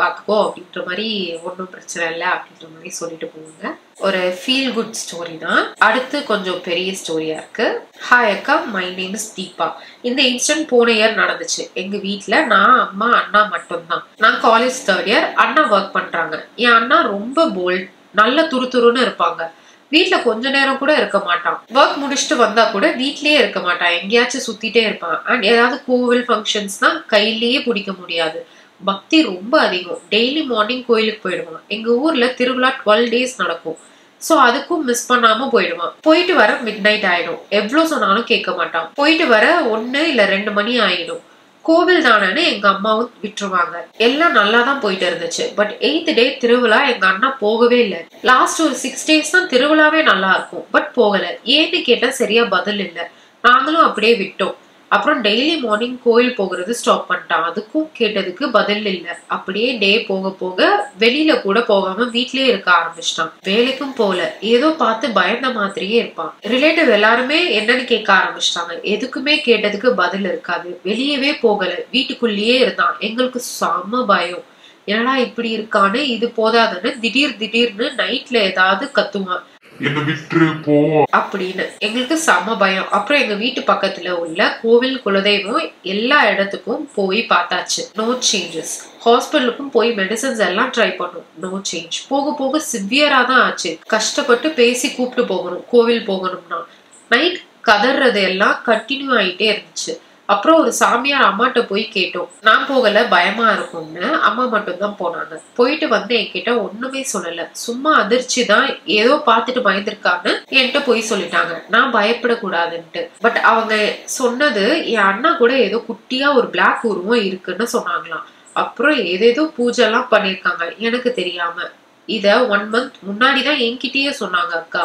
பாத்துக்கோ அப்படின்ற மாதிரி, ஒன்றும் பிரச்சனை இல்லை அப்படின்ற மாதிரி சொல்லிட்டு போவாங்க. ஒரு ஃபீல் குட் ஸ்டோரி தான். அடுத்து கொஞ்சம் பெரிய ஸ்டோரியா இருக்கு. ஹாய் அக்கா, மை நேம் இஸ் தீபா. இந்த இன்சிடென்ட் போன இயர் நடந்துச்சு. எங்க வீட்டுல நான், அம்மா, அண்ணா மட்டும்தான். நான் காலேஜ் 3rd இயர், அண்ணா ஒர்க் பண்றாங்க. என் அண்ணா ரொம்ப போல்ட், நல்ல துருதுருன்னு இருப்பாங்க. வீட்டுல கொஞ்ச நேரம் கூட இருக்க மாட்டான். ஒர்க் முடிச்சுட்டு வந்தா கூட வீட்லயே இருக்க மாட்டான், எங்கேயாச்சும் சுத்திட்டே இருப்பான். அண்ட் ஏதாவது கோவில் ஃபங்க்ஷன்ஸ் தான் கையிலேயே பிடிக்க முடியாது. பக்தி ரொம்ப அதிகம். டெய்லி மார்னிங் கோயிலுக்கு போயிடுவான். எங்க ஊர்ல திருவிழா 12 days நடக்கும். சோ அதுக்கும் மிஸ் பண்ணாம போயிடுவான். போயிட்டு வர மிட் நைட் ஆயிடும். எவ்வளவு சொன்னாலும் கேட்க மாட்டான். போயிட்டு வர 1 இல்ல 2 மணி ஆயிடும். கோவில் தானேன்னு எங்க அம்மாவும் விட்டுருவாங்க. எல்லாம் நல்லா தான் போயிட்டு இருந்துச்சு. பட் 8th day திருவிழா எங்க அண்ணா போகவே இல்லை. லாஸ்ட் ஒரு 6 days தான் திருவிழாவே நல்லா இருக்கும். பட் போகல. ஏன்னு கேட்டா சரியா பதில் இல்லை. நாங்களும் அப்படியே விட்டோம். அப்புறம் டெய்லி மார்னிங் கோயில் போகிறது ஸ்டாப் பண்ணிட்டான். அதுக்கும் கேட்டதுக்கு பதில் இல்லை. அப்படியே டே போக போக வெளியில கூட போகாம வீட்லயே இருக்க ஆரம்பிச்சிட்டான். வேலைக்கும் போல, ஏதோ பார்த்து பயந்த மாதிரியே இருப்பான். ரிலேட்டிவ் எல்லாருமே என்னன்னு கேட்க ஆரம்பிச்சிட்டாங்க. எதுக்குமே கேட்டதுக்கு பதில் இருக்காது. வெளியவே போகல, வீட்டுக்குள்ளேயே இருந்தான். எங்களுக்கு செம பயம். என்னடா இப்படி இருக்கான்னு. இது போதாதுன்னு திடீர்னு நைட்ல ஏதாவது கத்துவான், என்ன விட்டுரு போ அப்படின்னு. எங்களுக்கு செம பயம். அப்புறம் எங்க வீட்டு பக்கத்துல உள்ள கோவில், குலதெய்வம் எல்லா இடத்துக்கும் போய் பார்த்தாச்சு. No changes. ஹாஸ்பிட்டலுக்கும் போய் மெடிசன்ஸ் எல்லாம் ட்ரை பண்ணோம். No change. போக போக சிவியரா தான் ஆச்சு. கஷ்டப்பட்டு பேசி கூப்பிட்டு போகணும் கோவில் போகணும்னா. நைட் கதறது எல்லாம் கண்டினியூ ஆயிட்டே இருந்துச்சு. அப்புறம் ஒரு சாமியார் அம்மாட்ட போய் கேட்டோம். நான் போகல, பயமா இருக்கும்னு. அம்மா மட்டும் தான் போனாங்க. போயிட்டு வந்து என்கிட்ட ஒண்ணுமே சொல்லல. சும்மா அதிர்ச்சி தான், ஏதோ பார்த்துட்டு பயந்துருக்கான்னு என்கிட்ட போய் சொல்லிட்டாங்க. நான் பயப்படக்கூடாதுன்ட்டு. பட் அவங்க சொன்னது என் அண்ணா கூட ஏதோ குட்டியா ஒரு பிளாக் உருவம் இருக்குன்னு சொன்னாங்களாம். அப்புறம் ஏதேதோ பூஜை எல்லாம் பண்ணிருக்காங்க எனக்கு தெரியாம. இத 1 month முன்னாடிதான் என்கிட்டயே சொன்னாங்க அக்கா.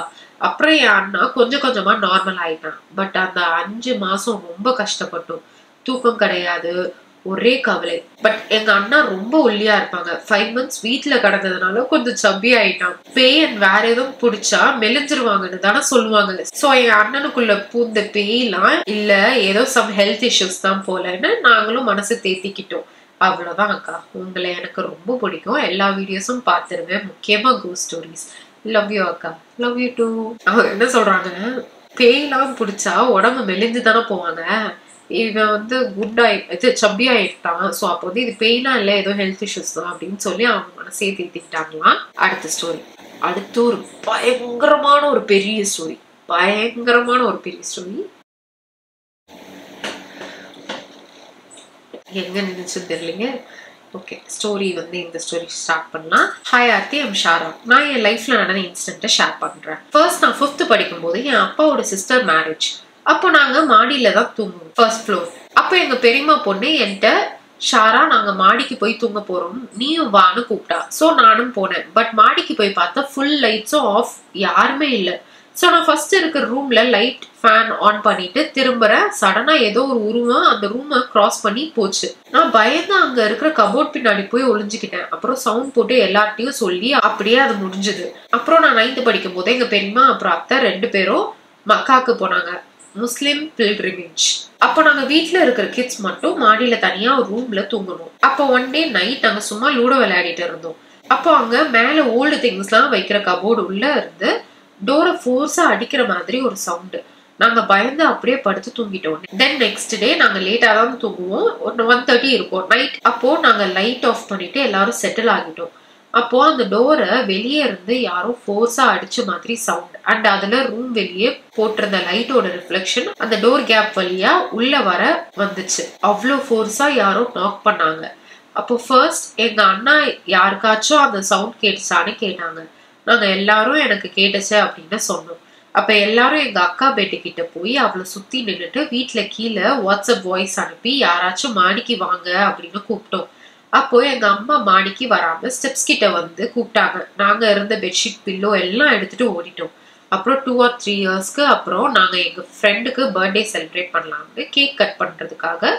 அப்புறம் என் அண்ணா கொஞ்சம் கொஞ்சமா நார்மல் ஆயிட்டான். பட் அந்த 5 மாசம் ரொம்ப கஷ்டப்பட்டோம். தூக்கம் கிடையாது, ஒரே கவலை. பட் எங்க அண்ணா ரொம்ப ஒல்லியா இருப்பாங்க. 5 months வீட்டுல கிடந்ததுனால கொஞ்சம் சப்பி ஆயிட்டான். பேய் வேற எதுவும் பிடிச்சா மெலிஞ்சிருவாங்கன்னு தானே சொல்லுவாங்க. சோ என் அண்ணனுக்குள்ள பூந்த பேய்லாம் இல்ல, ஏதோ சம் ஹெல்த் இஷ்யூஸ் தான் போலன்னு நாங்களும் மனசு தேத்திக்கிட்டோம். அவ்வளவுதான் அக்கா. உங்களை எனக்கு ரொம்ப பிடிக்கும். எல்லா வீடியோஸும் பார்த்துருவேன், முக்கியமா கோஸ்ட் ஸ்டோரிஸ். லவ் யூ அக்கா. Love you too. அவங்க என்ன சொல்றாங்க, பேய்லாம் பிடிச்சா உடம்பு மெலிஞ்சு தானே போவாங்க, இவன் வந்து சப்பி ஆயிட்டான், ஸோ அப்போ வந்து இது பெயினா இல்லை, ஏதோ ஹெல்த் இஷ்யூஸ் தான் அப்படின்னு சொல்லி அவங்க மனசே தேத்திக்கிட்டாங்களாம். அடுத்த ஸ்டோரி. அடுத்து ஒரு பயங்கரமான ஒரு பெரிய ஸ்டோரி. எங்க நினைச்சு தெரியலங்க. ஓகே, ஸ்டோரி வந்து இந்த ஸ்டோரி ஸ்டார்ட் பண்ணலாம். Hi Aarthi, I'm Shara. நான் என் லைஃப்ல நடந்த இன்சிடென்ட்டை ஷேர் பண்றேன். ஃபர்ஸ்ட் நான் 5th படிக்கும் போது என் அப்பாவோட சிஸ்டர் மேரேஜ். அப்போ நாங்க மாடியில தான் தூங்குவோம், ஃபர்ஸ்ட் ஃப்ளோர். அப்போ எங்க பெரியம்மா பொண்ணு என்கிட்ட, ஷாரா நாங்க மாடிக்கு போய் தூங்க போறோம், நீயும் வான்னு கூப்பிட்டா. ஸோ நானும் போனேன். பட் மாடிக்கு போய் பார்த்தா ஃபுல் லைட்ஸும் ஆஃப், யாருமே இல்லை. ஸோ நான் ஃபர்ஸ்ட் இருக்கிற ரூம்ல லைட் ஃபேன் ஆன் பண்ணிட்டு திரும்புறேன். சடனா ஏதோ ஒரு உருவம் அந்த ரூமை கிராஸ் பண்ணி போச்சு. நான் பயந்து அங்க இருக்கிற கபோர்ட் பின்னாடி போய் ஒளிஞ்சுக்கிட்டேன். அப்புறம் சவுண்ட் போட்டு எல்லார்ட்டையும் சொல்லி அப்படியே அது முடிஞ்சது. அப்புறம் நான் 9th படிக்கும் போது எங்க பெரியம்மா அப்புறம் அத்தை 2 பேரும் மக்காக்கு போனாங்க, முஸ்லிம் பில்கிரிமேஜ். அப்போ நாங்க வீட்டுல இருக்கிற கிட்ஸ் மட்டும் மாடியில தனியா ஒரு ரூம்ல தூங்கணும். அப்போ ஒன் டே நைட் நாங்க சும்மா லூடோ விளையாடிட்டு இருந்தோம். அப்போ அங்க மேல ஓல்டு திங்ஸ் எல்லாம் வைக்கிற கபோர்டு உள்ள இருந்து டோரை ஃபோர்ஸா அடிக்கிற மாதிரி ஒரு சவுண்டு. நாங்க பயந்து அப்படியே படுத்து தூங்கிட்டோம். தென் நெக்ஸ்ட் டே நாங்க லேட்டா தான் தூங்குவோம், 1:30 இருக்கும் நைட். அப்போ நாங்க லைட் ஆஃப் பண்ணிட்டு எல்லாரும் செட்டில் ஆகிட்டோம். அப்போ அந்த டோரை வெளியே இருந்து யாரோ ஃபோர்ஸா அடிச்ச மாதிரி சவுண்ட். அண்ட் அதுல ரூம் வெளியே போட்டிருந்த லைட்டோட ரிஃப்ளெக்ஷன் அந்த டோர் கேப் வழியா உள்ள வர வந்துச்சு. அவ்வளோ ஃபோர்ஸா யாரோ நாக் பண்ணாங்க. அப்போ ஃபர்ஸ்ட் எங்க அண்ணா யாருக்காச்சும் அந்த சவுண்ட் கேட்டுச்சான்னு கேட்டாங்க. நாங்க எல்லாரும் எனக்கு கேட்டுச்சு அப்படின்னு சொன்னோம். அப்ப எல்லாரும் எங்க அக்கா பேட்டு கிட்ட போய் அவளை சுத்தி நின்றுட்டு வீட்டுல கீழே வாட்ஸ்அப் வாய்ஸ் அனுப்பி யாராச்சும் மாடிக்கு வாங்க அப்படின்னு கூப்பிட்டோம். அப்போ எங்க அம்மா மாடிக்கு வராம ஸ்டெப்ஸ் கிட்ட வந்து கூப்பிட்டாங்க. நாங்க இருந்த பெட்ஷீட் பில்லோ எல்லாம் எடுத்துட்டு ஓடிட்டோம். அப்புறம் 2 or 3 இயர்ஸ்க்கு அப்புறம் நாங்க எங்க ஃப்ரெண்டுக்கு பர்த்டே செலிப்ரேட் பண்ணலாம்னு கேக் கட் பண்றதுக்காக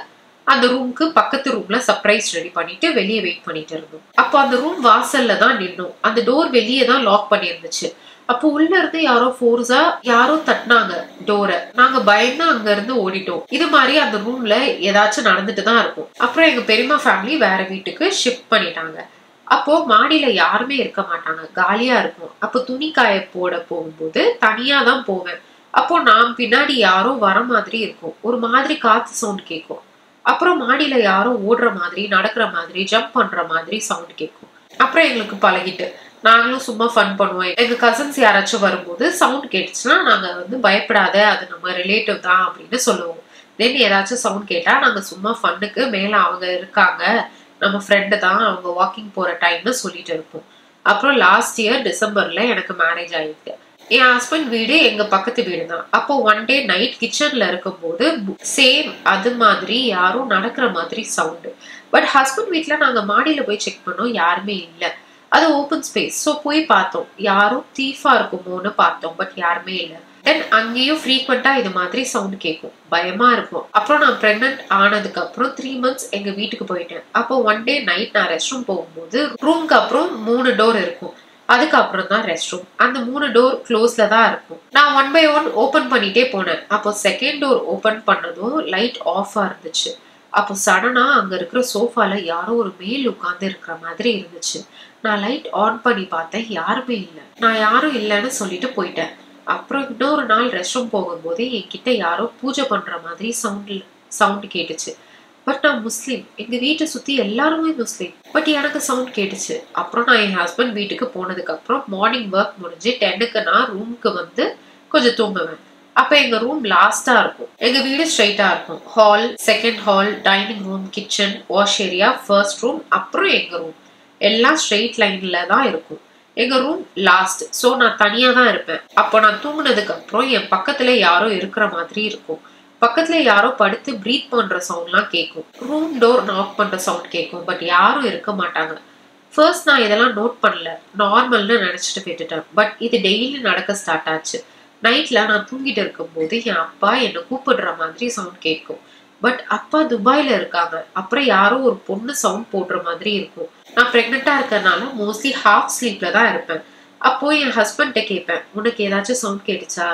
அந்த ரூம்க்கு பக்கத்து ரூம்ல சர்ப்ரைஸ் ரெடி பண்ணிட்டு வெளியே வெயிட் பண்ணிட்டு இருந்தோம். அப்போ அந்த ரூம் வாசல்ல தான் நின்னோம். அந்த டோர் வெளியே தான் லாக் பண்ணி இருந்துச்சு. அப்போ உள்ள இருந்து யாரோ ஃபோர்ஸா யாரோ தட்டினாங்க டோரை. நாங்க பயந்து அங்க இருந்து ஓடிட்டோம். இது மாதிரி அந்த ரூம்ல ஏதாச்சும் நடந்துட்டு தான் இருக்கும். அப்புறம் எங்க பெரியம்மா ஃபேமிலி வேற வீட்டுக்கு ஷிஃப்ட் பண்ணிட்டாங்க. அப்போ மாடியில யாருமே இருக்க மாட்டாங்க, காலியா இருக்கும். அப்போ துணி காய போட போகும்போது தனியா தான் போவேன். அப்போ நான் பின்னாடி யாரோ வர மாதிரி இருக்கும், ஒரு மாதிரி காத்து சவுண்ட் கேட்கும். அப்புறம் மாடியில யாரும் ஓடுற மாதிரி, நடக்கிற மாதிரி, ஜம்ப் பண்ற மாதிரி சவுண்ட் கேட்கும். அப்புறம் எங்களுக்கு பழகிட்டு நாங்களும் சும்மா ஃபன் பண்ணுவோம். எங்க கசின்ஸ் யாராச்சும் வரும்போது சவுண்ட் கேட்டுச்சுன்னா நாங்க வந்து பயப்படாத, அது நம்ம ரிலேட்டிவ் தான் அப்படின்னு சொல்லுவோம். தென் ஏதாச்சும் சவுண்ட் கேட்டா நாங்க சும்மா ஃபன்னுக்கு மேல அவங்க இருக்காங்க, நம்ம ஃப்ரெண்டு தான், அவங்க வாக்கிங் போற டைம்னு சொல்லிட்டு இருப்போம். அப்புறம் லாஸ்ட் இயர் டிசம்பர்ல எனக்கு மேரேஜ் ஆயிருக்கு. என் ஹஸ்பண்ட் வீடு எங்க பக்கத்து வீடு தான். அப்போ ஒன் டே நைட் கிச்சன்ல இருக்கும் போது சேம் அது மாதிரி யாரும் நடக்கிற மாதிரி சவுண்டு. பட் ஹஸ்பண்ட் வீட்டுல நாங்க மாடியில போய் செக் பண்ணோம், யாருமே இல்லை. அது ஓப்பன் ஸ்பேஸ். ஸோ போய் பார்த்தோம், யாரும் தீஃபா இருக்குமோன்னு பார்த்தோம், பட் யாருமே இல்லை. தென் அங்கேயும் ஃப்ரீக்வெண்டா இது மாதிரி சவுண்ட் கேட்கும், பயமா இருக்கும். அப்புறம் நான் பிரெக்னன்ட் ஆனதுக்கு அப்புறம் 3 months எங்க வீட்டுக்கு போயிட்டேன். அப்போ ஒன் டே நைட் நான் ரெஸ்ட் ரூம் போகும்போது ரூம்க்கு அப்புறம் 3 டோர் இருக்கும், அதுக்கப்புறம் தான் ரெஸ்ட் ரூம். அந்த 3 டோர் க்ளோஸ்ல தான் இருக்கும். நான் 1 by 1 ஓபன் பண்ணிட்டே போனேன். அப்போ செகண்ட் டோர் ஓபன் பண்ணதும் லைட் ஆஃபா இருந்துச்சு. அப்போ சடனா அங்க இருக்கிற சோஃபால யாரோ ஒரு மேல் உட்கார்ந்து இருக்கிற மாதிரி இருந்துச்சு. நான் லைட் ஆன் பண்ணி பார்த்தேன், யாருமே இல்லை. நான் யாரும் இல்லைன்னு சொல்லிட்டு போயிட்டேன். அப்புறம் இன்னொரு நாள் ரெஸ்ட் ரூம் போகும்போது என்கிட்ட யாரோ பூஜை பண்ற மாதிரி சவுண்ட் கேட்டுச்சு. பட் நான் முஸ்லீம், எங்க வீட்டை சுத்தி எல்லாருமே முஸ்லீம், பட் எனக்கு சவுண்ட் கேட்டுச்சு. அப்புறம் நான் என் ஹஸ்பண்ட் வீட்டுக்கு போனதுக்கு அப்புறம் மார்னிங் ஒர்க் முடிஞ்சு 10க்கு நான் ரூமுக்கு வந்து கொஞ்சம் தூங்குவேன். அப்ப எங்க ரூம் லாஸ்டா இருக்கும். எங்க வீடு ஸ்ட்ரைட்டா இருக்கும். Hall, second hall, dining room, kitchen, wash area, first room, அப்புறம் எங்க ரூம் எல்லாம் ஸ்ட்ரெயிட் லைன்ல தான் இருக்கும். எங்க ரூம் லாஸ்ட். ஸோ நான் தனியா தான் இருப்பேன். அப்போ நான் தூங்குனதுக்கு அப்புறம் என் பக்கத்துல யாரோ இருக்கிற மாதிரி இருக்கும். பக்கத்துல யாரோ படுத்து பிரீத் பண்ற சவுண்ட்லாம் கேட்கும். ரூம் டோர் நாக் பண்ற சவுண்ட் கேட்கும், பட் யாரும் இருக்க மாட்டாங்க. ஃபர்ஸ்ட் நான் இதெல்லாம் நோட் பண்ணல, நார்மல்னு நினைச்சிட்டு விட்டுட்டேன். பட் இது டெய்லி நடக்க ஸ்டார்ட் ஆச்சு. நைட்ல நான் தூங்கிட்டு இருக்கும் போது என் அப்பா என்னை கூப்பிடுற மாதிரி சவுண்ட் கேட்கும். பட் அப்பா துபாயில இருக்காங்க. அப்புறம் யாரோ ஒரு பொண்ணு சவுண்ட் போடுற மாதிரி இருக்கும். நான் பிரெக்னெண்டா இருக்கறனால மோஸ்ட்லி ஹாஃப் ஸ்லீப்ல தான் இருப்பேன். அப்போ என் ஹஸ்பண்ட கேட்பேன், உனக்கு ஏதாச்சும் சவுண்ட் கேட்டுச்சா?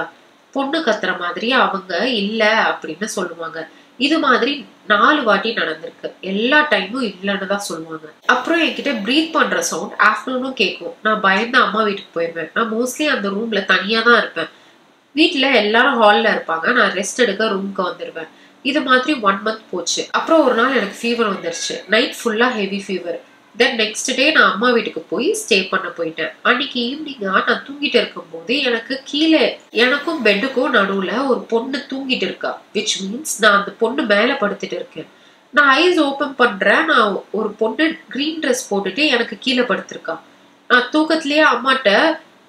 பொண்ணு கத்துற மாதிரி அவங்க இல்ல அப்படின்னு சொல்லுவாங்க. இது மாதிரி 4 வாட்டி நடந்திருக்கு. எல்லா டைமும் இல்லைன்னு தான் சொல்லுவாங்க. அப்புறம் என்கிட்ட ப்ரீத் பண்ற சவுண்ட் ஆஃப்டர்நூனும் கேட்கும். நான் பயந்து அம்மா வீட்டுக்கு போயிருவேன். நான் மோஸ்ட்லி அந்த ரூம்ல தனியா தான் இருப்பேன். வீட்டுல எல்லாரும் ஹால்ல இருப்பாங்க. நான் ரெஸ்ட் எடுக்க ரூம்க்கு வந்துருவேன். இது மாதிரி 1 மந்த் போச்சு. அப்புறம் ஒரு நாள் எனக்கு ஃபீவர் வந்துருச்சு. நைட் ஃபுல்லா heavy fever. Then next day நான் அம்மா வீட்டுக்கு போய் ஸ்டே பண்ண போயிட்டேன். அன்னைக்கு ஈவினிங்கா நான் தூங்கிட்டு இருக்கும் போது எனக்கு கீழே எனக்கும் பெட்டுக்கும் நடுவுல ஒரு பொண்ணு தூங்கிட்டு இருக்கா. விச் மீன்ஸ் நான் அந்த பொண்ணு மேல படுத்துட்டு இருக்கேன். நான் ஐஸ் ஓபன் பண்றேன். நான் ஒரு பொண்ணு கிரீன் ட்ரெஸ் போட்டுட்டு எனக்கு கீழே படுத்திருக்கா. நான் தூக்கத்திலேயே அம்மாட்ட,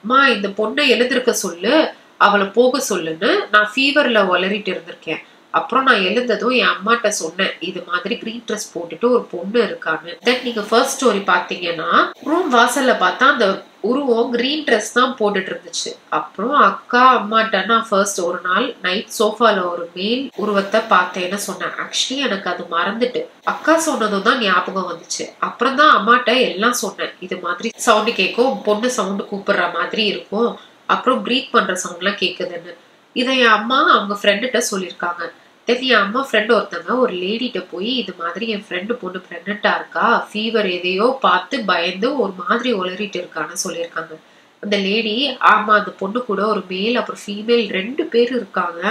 அம்மா இந்த பொண்ணை எழுந்திருக்க சொல்லு, அவளை போக சொல்லுன்னு நான் ஃபீவர்ல வளரிட்டு இருந்திருக்கேன். அப்புறம் நான் எழுந்ததும் என் அம்மாட்ட சொன்னேன், இது மாதிரி கிரீன் ட்ரெஸ் போட்டுட்டு ஒரு பொண்ணு இருக்கான்னு. தென் நீங்க ஃபர்ஸ்ட் ஸ்டோரி பாத்தீங்கன்னா ரூம் வாசல்ல பார்த்தா அந்த உருவம் கிரீன் ட்ரெஸ் தான் போட்டுட்டு இருந்துச்சு. அப்புறம் அக்கா அம்மாட்ட நான் ஃபர்ஸ்ட் ஒரு நாள் நைட் சோஃபால ஒரு மேல் உருவத்தை பார்த்தேன்னு சொன்னேன். ஆக்சுவலி எனக்கு அது மறந்துட்டு அக்கா சொன்னதும் தான் ஞாபகம் வந்துச்சு. அப்புறம் தான் அம்மாட்ட எல்லாம் சொன்னேன். இது மாதிரி சவுண்டு கேட்கும், பொண்ணு சவுண்டு கூப்பிடுற மாதிரி இருக்கும், அப்புறம் ப்ரீத் பண்ற சவுண்ட் எல்லாம் கேக்குதுன்னு. இதை என் அம்மா அவங்க ஃப்ரெண்டுகிட்ட சொல்லியிருக்காங்க. தென் என் அம்மா ஃப்ரெண்ட் ஒருத்தங்க ஒரு லேடிகிட்ட போய் இது மாதிரி என் ஃப்ரெண்டு பொண்ணு ப்ரெக்னெண்டா இருக்கா, ஃபீவர் எதையோ பார்த்து பயந்து ஒரு மாதிரி உளறிட்டு இருக்கான்னு சொல்லியிருக்காங்க. அந்த லேடி, ஆமா அந்த பொண்ணு கூட ஒரு மேல் அப்புறம் ஃபீமேல் 2 பேர் இருக்காங்க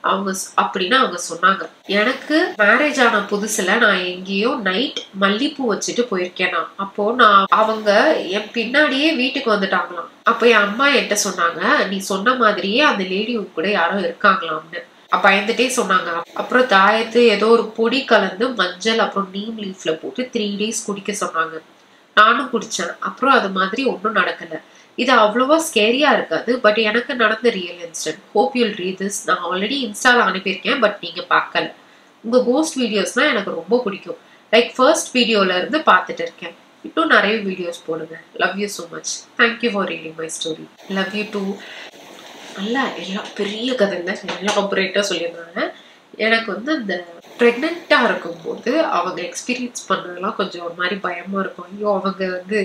அவங்க அப்படின்னு அவங்க சொன்னாங்க. எனக்கு மேரேஜ் ஆன புதுசுல நான் எங்கேயோ நைட் மல்லிப்பூ வச்சுட்டு போயிருக்கேனா. அப்போ நான் அவங்க என் பின்னாடியே வீட்டுக்கு வந்துட்டாங்களாம். அப்ப என் அம்மா என்கிட்ட சொன்னாங்க, நீ சொன்ன மாதிரியே அந்த லேடி கூட யாரோ இருக்காங்களாம்னு. பயந்துட்டே சொன்னாங்க. அப்புறம் தாயத்து ஏதோ ஒரு பொடி கலந்து மஞ்சள் அப்புறம் நீம் லீஃப்ல போட்டு 3 days குடிக்க சொன்னாங்க. நானும் குடிச்சேன். அப்புறம் அது மாதிரி ஒன்றும் நடக்கல. இது அவ்வளவா ஸ்கேரியா இருக்காது, பட் எனக்கு நடந்த real incident. Hope you'll read this. நான் ஆல்ரெடி இன்ஸ்டால அனுப்பியிருக்கேன், பட் நீங்க பார்க்கல. உங்க கோஸ்ட் வீடியோஸ்லாம் எனக்கு ரொம்ப பிடிக்கும். லைக் ஃபர்ஸ்ட் வீடியோல இருந்து பார்த்துட்டு இருக்கேன். இன்னும் நிறைய வீடியோஸ் போடுங்க. Love you so much. Thank you for reading my story. Love you too. நல்லா எல்லாம் பெரிய கதை இல்லை, எலாபரேட்டா சொல்லியிருந்தாங்க. எனக்கு வந்து அந்த ப்ரெக்னெண்டா இருக்கும்போது அவங்க எக்ஸ்பீரியன்ஸ் பண்ணதெல்லாம் கொஞ்சம் ஒரு மாதிரி பயமா இருக்கும். ஐயோ அவங்க வந்து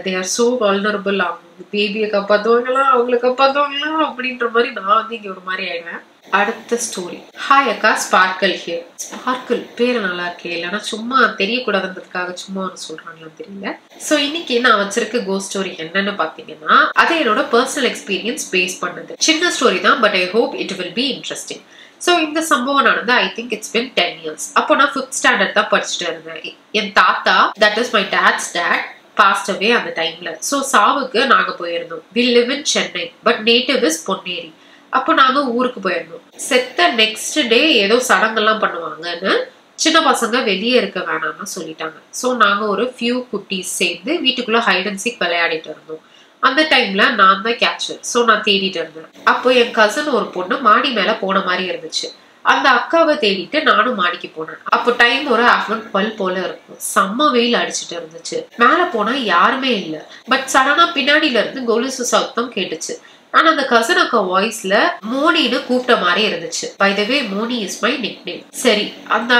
தே ஆர் சோ வல்னரபிள், அவங்க பேபியை காப்பாற்றுவாங்களா அவங்களை காப்பாற்றுவாங்களா அப்படின்ற மாதிரி நான் வந்து இங்கே ஒரு மாதிரி ஆயிடுவேன். அடுத்த ஸ்டோரி. ஹாய் அக்கா, ஸ்பார்க்கிள் ஹியர். ஸ்பார்க்கிள் பேரு நல்லா இருக்கே, இல்லைன்னா சும்மா தெரியக்கூடாதுன்றதுக்காக சும்மா ஒன்று சொல்றாங்களான்னு தெரியல. ஸோ இன்னைக்கு நான் வச்சிருக்க கோஸ்ட் ஸ்டோரி என்னன்னு பாத்தீங்கன்னா அது என்னோட பர்சனல் எக்ஸ்பீரியன்ஸ் பேஸ் பண்ணது. சின்ன ஸ்டோரி தான், but I hope it will be interesting. So இந்த சம்பவம் நடந்து I think it's been 10 years. அப்போ நான் 5th standard தான் படிச்சுட்டு இருந்தேன். என் தாத்தா, that is my dad's dad, passed away அந்த டைம்ல. ஸோ சாவுக்கு நாங்க போயிருந்தோம். We live in Chennai, but native is Ponneri. அப்போ நாங்க ஊருக்கு போயிருந்தோம். செத்த நெக்ஸ்ட் டே ஏதோ சடங்கெல்லாம் பண்ணுவாங்கன்னு சின்ன பசங்க வெளியே இருக்க வேணாம்னு சொல்லிட்டாங்க. ஸோ நாங்க ஒரு ஃபியூ குட்டீஸ் சேர்ந்து வீட்டுக்குள்ள ஹைட் அண்ட் சீக் விளையாடிட்டு இருந்தோம். அந்த டைம்ல நான் தான் கேட்சர். ஸோ நான் தேடிட்டு இருந்தேன். அப்போ என் கசன் ஒரு பொண்ணு மாடி மேல போன மாதிரி இருந்துச்சு. அந்த அக்காவை தேடிட்டு நானும் மாடிக்கு போனேன். அப்போ டைம் ஒரு ஆஃப்டர்நூன் 12 போல இருக்கும். செம்ம வெயில் அடிச்சுட்டு இருந்துச்சு. மேல போனா யாருமே இல்லை. பட் சடனா பின்னாடியில இருந்து கொலுசு சத்தம் கேட்டுச்சு. ஆனா அந்த கசன் அக்கா வாய்ஸ்ல மோனின்னு கூப்பிட்ட மாதிரி இருந்துச்சு. By the way, Moni is my nick name. சரி அந்த